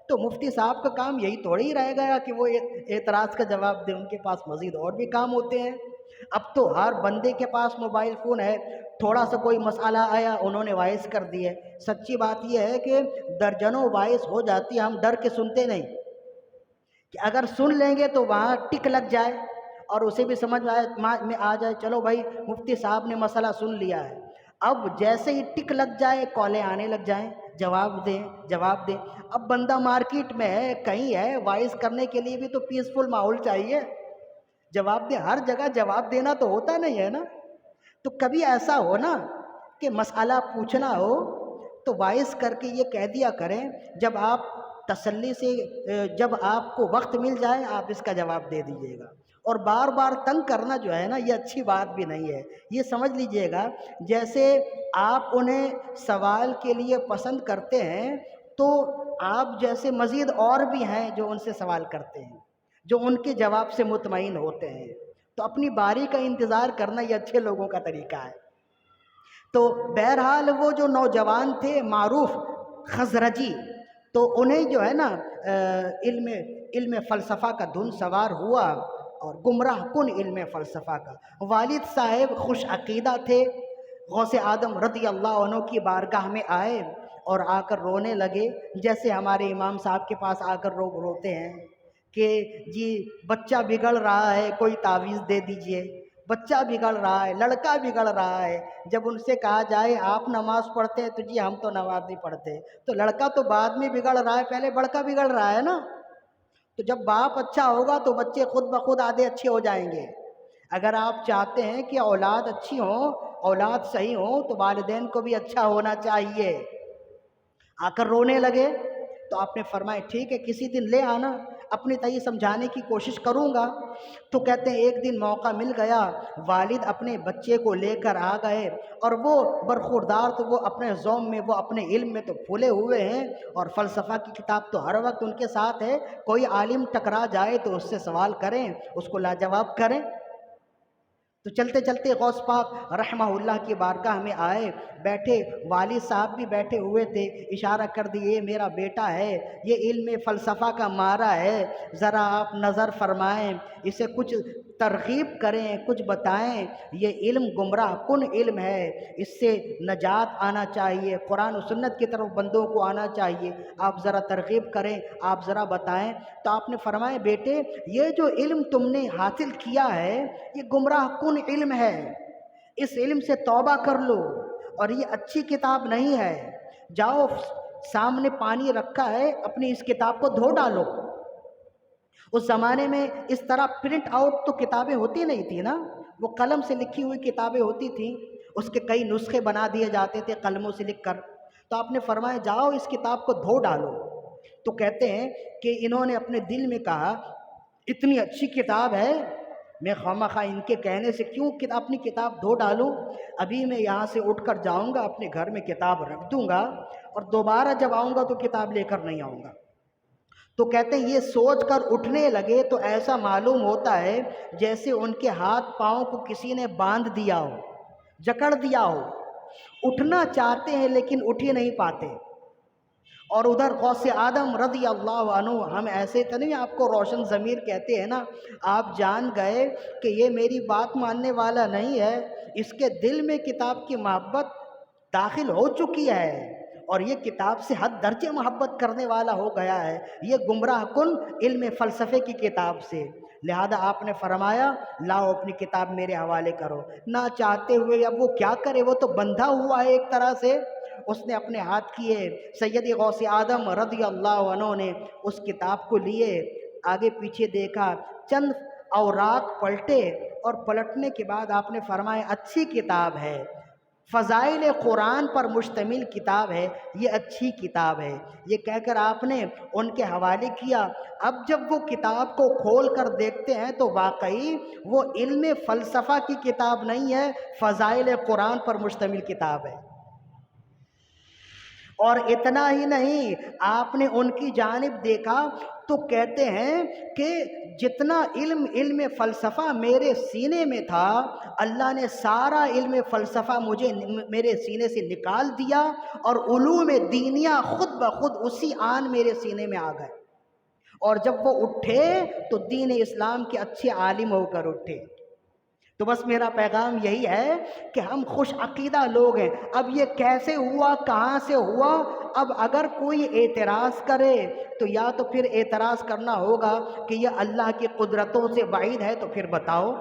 تو مفتی صاحب کا کام یہی تھوڑی ہی رہ گیا کہ وہ اعتراض کا جواب دیں، ان کے پاس مزید اور بھی کام ہوتے ہیں۔ اب تو ہر بندے کے پاس موبائل فون ہے، تھوڑا سا کوئی مسئلہ آیا انہوں نے وائس کر دی ہے۔ سچی بات یہ ہے کہ درجنوں وائس ہو جاتی ہے، ہم ڈر کے سنتے نہیں کہ اگر سن لیں گے تو وہاں ٹک لگ جائے اور اسے بھی سمجھ میں آ جائے چلو بھائی مفتی صاحب نے مسئلہ سن لیا ہے۔ اب جیسے ہی ٹک لگ جائے کالیں آنے لگ جائیں، جواب دیں جواب دیں۔ اب بندہ مارکیٹ میں ہے، کہیں ہے، وائس کرنے کے لیے بھی تو پیسفل ماحول چاہیے، جواب دیں۔ ہر جگہ جواب دینا تو ہوتا نہیں ہے نا۔ تو کبھی ایسا ہو نا کہ مسئلہ پوچھنا ہو تو وائس کر کے یہ کہہ دیا کریں، جب آپ تسلی سے، جب آپ کو وقت مل جائے آپ اس کا جواب دے دیجیے گا۔ اور بار بار تنگ کرنا جو ہے نا یہ اچھی بات بھی نہیں ہے۔ یہ سمجھ لیجئے گا جیسے آپ انہیں سوال کے لیے پسند کرتے ہیں تو آپ جیسے مزید اور بھی ہیں جو ان سے سوال کرتے ہیں، جو ان کے جواب سے مطمئن ہوتے ہیں۔ تو اپنی باری کا انتظار کرنا یہ اچھے لوگوں کا طریقہ ہے۔ تو بہرحال وہ جو نوجوان تھے معروف خزرجی، تو انہیں جو ہے نا علم فلسفہ کا دھن سوار ہوا، اور گمراہ کن علم فلسفہ کا۔ والد صاحب خوش عقیدہ تھے، غوث اعظم رضی اللہ عنہ کی بارگاہ میں آئے اور آ کر رونے لگے، جیسے ہمارے امام صاحب کے پاس آ کر لوگ روتے ہیں کہ جی بچہ بگڑ رہا ہے کوئی تعویذ دے دیجئے، بچہ بگڑ رہا ہے، لڑکا بگڑ رہا ہے۔ جب ان سے کہا جائے آپ نماز پڑھتے ہیں تو جی ہم تو نماز نہیں پڑھتے، تو لڑکا تو بعد میں بگڑ رہا ہے، پہلے بڑکا بگڑ رہا ہے نا۔ تو جب باپ اچھا ہوگا تو بچے خود بخود آدھے اچھے ہو جائیں گے۔ اگر آپ چاہتے ہیں کہ اولاد اچھی ہوں، اولاد صحیح ہوں، تو والدین کو بھی اچھا ہونا چاہیے۔ آ کر رونے لگے تو آپ نے فرمایا ٹھیک ہے کسی دن لے آنا، اپنی طرح سمجھانے کی کوشش کروں گا۔ تو کہتے ہیں ایک دن موقع مل گیا، والد اپنے بچے کو لے کر آ گئے، اور وہ برخوردار تو وہ اپنے ذوم میں، وہ اپنے علم میں تو پھولے ہوئے ہیں، اور فلسفہ کی کتاب تو ہر وقت ان کے ساتھ ہے۔ کوئی عالم ٹکرا جائے تو اس سے سوال کریں، اس کو لاجواب کریں۔ تو چلتے چلتے غوث پاک رحمہ اللہ کی بارگاہ میں آئے، بیٹھے، والد صاحب بھی بیٹھے ہوئے تھے، اشارہ کر دیے میرا بیٹا ہے، یہ علم فلسفہ کا مارا ہے، ذرا آپ نظر فرمائیں، اسے کچھ ترغیب کریں، کچھ بتائیں، یہ علم گمراہ کن علم ہے، اس سے نجات آنا چاہیے، قرآن و سنت کی طرف بندوں کو آنا چاہیے، آپ ذرا ترغیب کریں، آپ ذرا بتائیں۔ تو آپ نے فرمایا بیٹے یہ جو علم تم نے حاصل کیا ہے یہ گمراہ کن علم ہے، اس علم سے توبہ کر لو، اور یہ اچھی کتاب نہیں ہے، جاؤ سامنے پانی رکھا ہے اپنی اس کتاب کو دھو ڈالو۔ اس زمانے میں اس طرح پرنٹ آؤٹ تو کتابیں ہوتی نہیں تھی نا، وہ قلم سے لکھی ہوئی کتابیں ہوتی تھیں، اس کے کئی نسخے بنا دیے جاتے تھے قلموں سے لکھ کر۔ تو آپ نے فرمایا جاؤ اس کتاب کو دھو ڈالو۔ تو کہتے ہیں کہ انہوں نے اپنے دل میں کہا اتنی اچھی کتاب ہے، میں خواہ ان کے کہنے سے کیوں اپنی کتاب دھو ڈالوں، ابھی میں یہاں سے اٹھ کر جاؤں گا اپنے گھر میں کتاب رکھ دوں گا، اور دوبارہ جب آؤں گا تو کتاب لے کر نہیں آؤں گا۔ تو کہتے ہیں یہ سوچ کر اٹھنے لگے تو ایسا معلوم ہوتا ہے جیسے ان کے ہاتھ پاؤں کو کسی نے باندھ دیا ہو، جکڑ دیا ہو، اٹھنا چاہتے ہیں لیکن اٹھ ہی نہیں پاتے۔ اور ادھر غوث آدم رضی اللہ عنہ، ہم ایسے تو نہیں آپ کو روشن ضمیر کہتے ہیں نا، آپ جان گئے کہ یہ میری بات ماننے والا نہیں ہے، اس کے دل میں کتاب کی محبت داخل ہو چکی ہے، اور یہ کتاب سے حد درجے محبت کرنے والا ہو گیا ہے، یہ گمراہ کن علم فلسفے کی کتاب سے۔ لہذا آپ نے فرمایا لاؤ اپنی کتاب میرے حوالے کرو۔ نہ چاہتے ہوئے اب وہ کیا کرے، وہ تو بندھا ہوا ہے ایک طرح سے، اس نے اپنے ہاتھ کیے، سید غوث آدم رضی اللہ عنہ نے اس کتاب کو لیے، آگے پیچھے دیکھا، چند اوراق پلٹے، اور پلٹنے کے بعد آپ نے فرمایا اچھی کتاب ہے، فضائل قرآن پر مشتمل کتاب ہے، یہ اچھی کتاب ہے، یہ کہہ کر آپ نے ان کے حوالے کیا۔ اب جب وہ کتاب کو کھول کر دیکھتے ہیں تو واقعی وہ علم فلسفہ کی کتاب نہیں ہے، فضائل قرآن پر مشتمل کتاب ہے۔ اور اتنا ہی نہیں، آپ نے ان کی جانب دیکھا تو کہتے ہیں کہ جتنا علم فلسفہ میرے سینے میں تھا، اللہ نے سارا علم فلسفہ مجھے میرے سینے سے نکال دیا، اور علوم دینیہ خود بخود اسی آن میرے سینے میں آ گئے، اور جب وہ اٹھے تو دین اسلام کے اچھے عالم ہو کر اٹھے۔ تو بس میرا پیغام یہی ہے کہ ہم خوش عقیدہ لوگ ہیں۔ اب یہ کیسے ہوا، کہاں سے ہوا، اب اگر کوئی اعتراض کرے تو یا تو پھر اعتراض کرنا ہوگا کہ یہ اللہ کی قدرتوں سے بعید ہے، تو پھر بتاؤ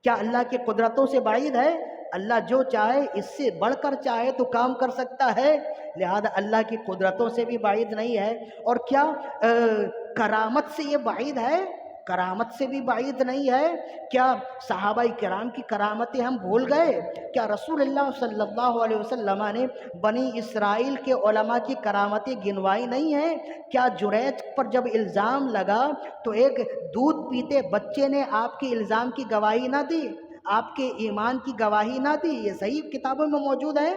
کیا اللہ کی قدرتوں سے بعید ہے؟ اللہ جو چاہے اس سے بڑھ کر چاہے تو کام کر سکتا ہے، لہذا اللہ کی قدرتوں سے بھی بعید نہیں ہے۔ اور کیا کرامت سے یہ بعید ہے؟ کرامت سے بھی بعید نہیں ہے۔ کیا صحابہ کرام کی کرامتیں ہم بھول گئے؟ کیا رسول اللہ صلی اللہ علیہ وسلم نے بنی اسرائیل کے علماء کی کرامتیں گنوائی نہیں ہیں؟ کیا جریج پر جب الزام لگا تو ایک دودھ پیتے بچے نے آپ کے الزام کی گواہی نہ دی، آپ کے ایمان کی گواہی نہ دی؟ یہ صحیح کتابوں میں موجود ہے۔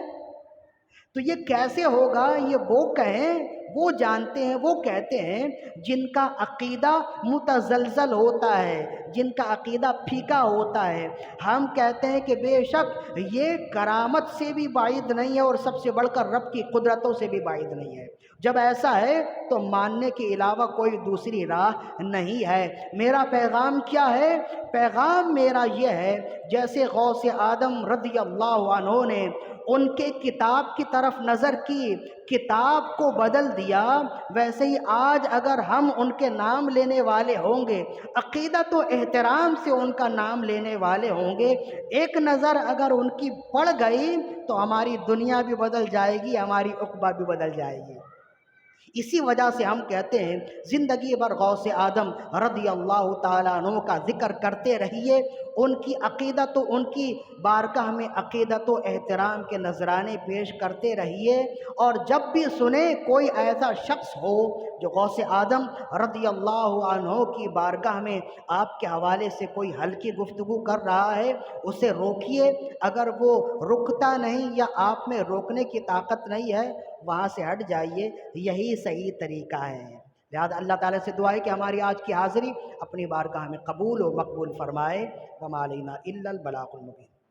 تو یہ کیسے ہوگا؟ یہ وہ کہیں، وہ جانتے ہیں، وہ کہتے ہیں جن کا عقیدہ متزلزل ہوتا ہے، جن کا عقیدہ پھیکا ہوتا ہے۔ ہم کہتے ہیں کہ بے شک یہ کرامت سے بھی بعید نہیں ہے، اور سب سے بڑھ کر رب کی قدرتوں سے بھی بعید نہیں ہے۔ جب ایسا ہے تو ماننے کے علاوہ کوئی دوسری راہ نہیں ہے۔ میرا پیغام کیا ہے؟ پیغام میرا یہ ہے، جیسے غوث آدم رضی اللہ عنہ نے ان کے کتاب کی طرف نظر کی، کتاب کو بدل دیا، ویسے ہی آج اگر ہم ان کے نام لینے والے ہوں گے، عقیدت و احترام سے ان کا نام لینے والے ہوں گے، ایک نظر اگر ان کی پڑ گئی تو ہماری دنیا بھی بدل جائے گی، ہماری عقبہ بھی بدل جائے گی۔ اسی وجہ سے ہم کہتے ہیں زندگی بھر غوث آدم رضی اللہ تعالیٰ عنہ کا ذکر کرتے رہیے، ان کی عقیدت و ان کی بارگاہ میں عقیدت و احترام کے نذرانے پیش کرتے رہیے، اور جب بھی سنیں کوئی ایسا شخص ہو جو غوث آدم رضی اللہ عنہ کی بارگاہ میں آپ کے حوالے سے کوئی ہلکی گفتگو کر رہا ہے، اسے روکیے۔ اگر وہ رکتا نہیں یا آپ میں روکنے کی طاقت نہیں ہے، وہاں سے ہٹ جائیے، یہی صحیح طریقہ ہے۔ لہذا اللہ تعالیٰ سے دعا ہے کہ ہماری آج کی حاضری اپنی بارگاہ میں قبول و مقبول فرمائے۔ وما علینا الا البلاغ المبین۔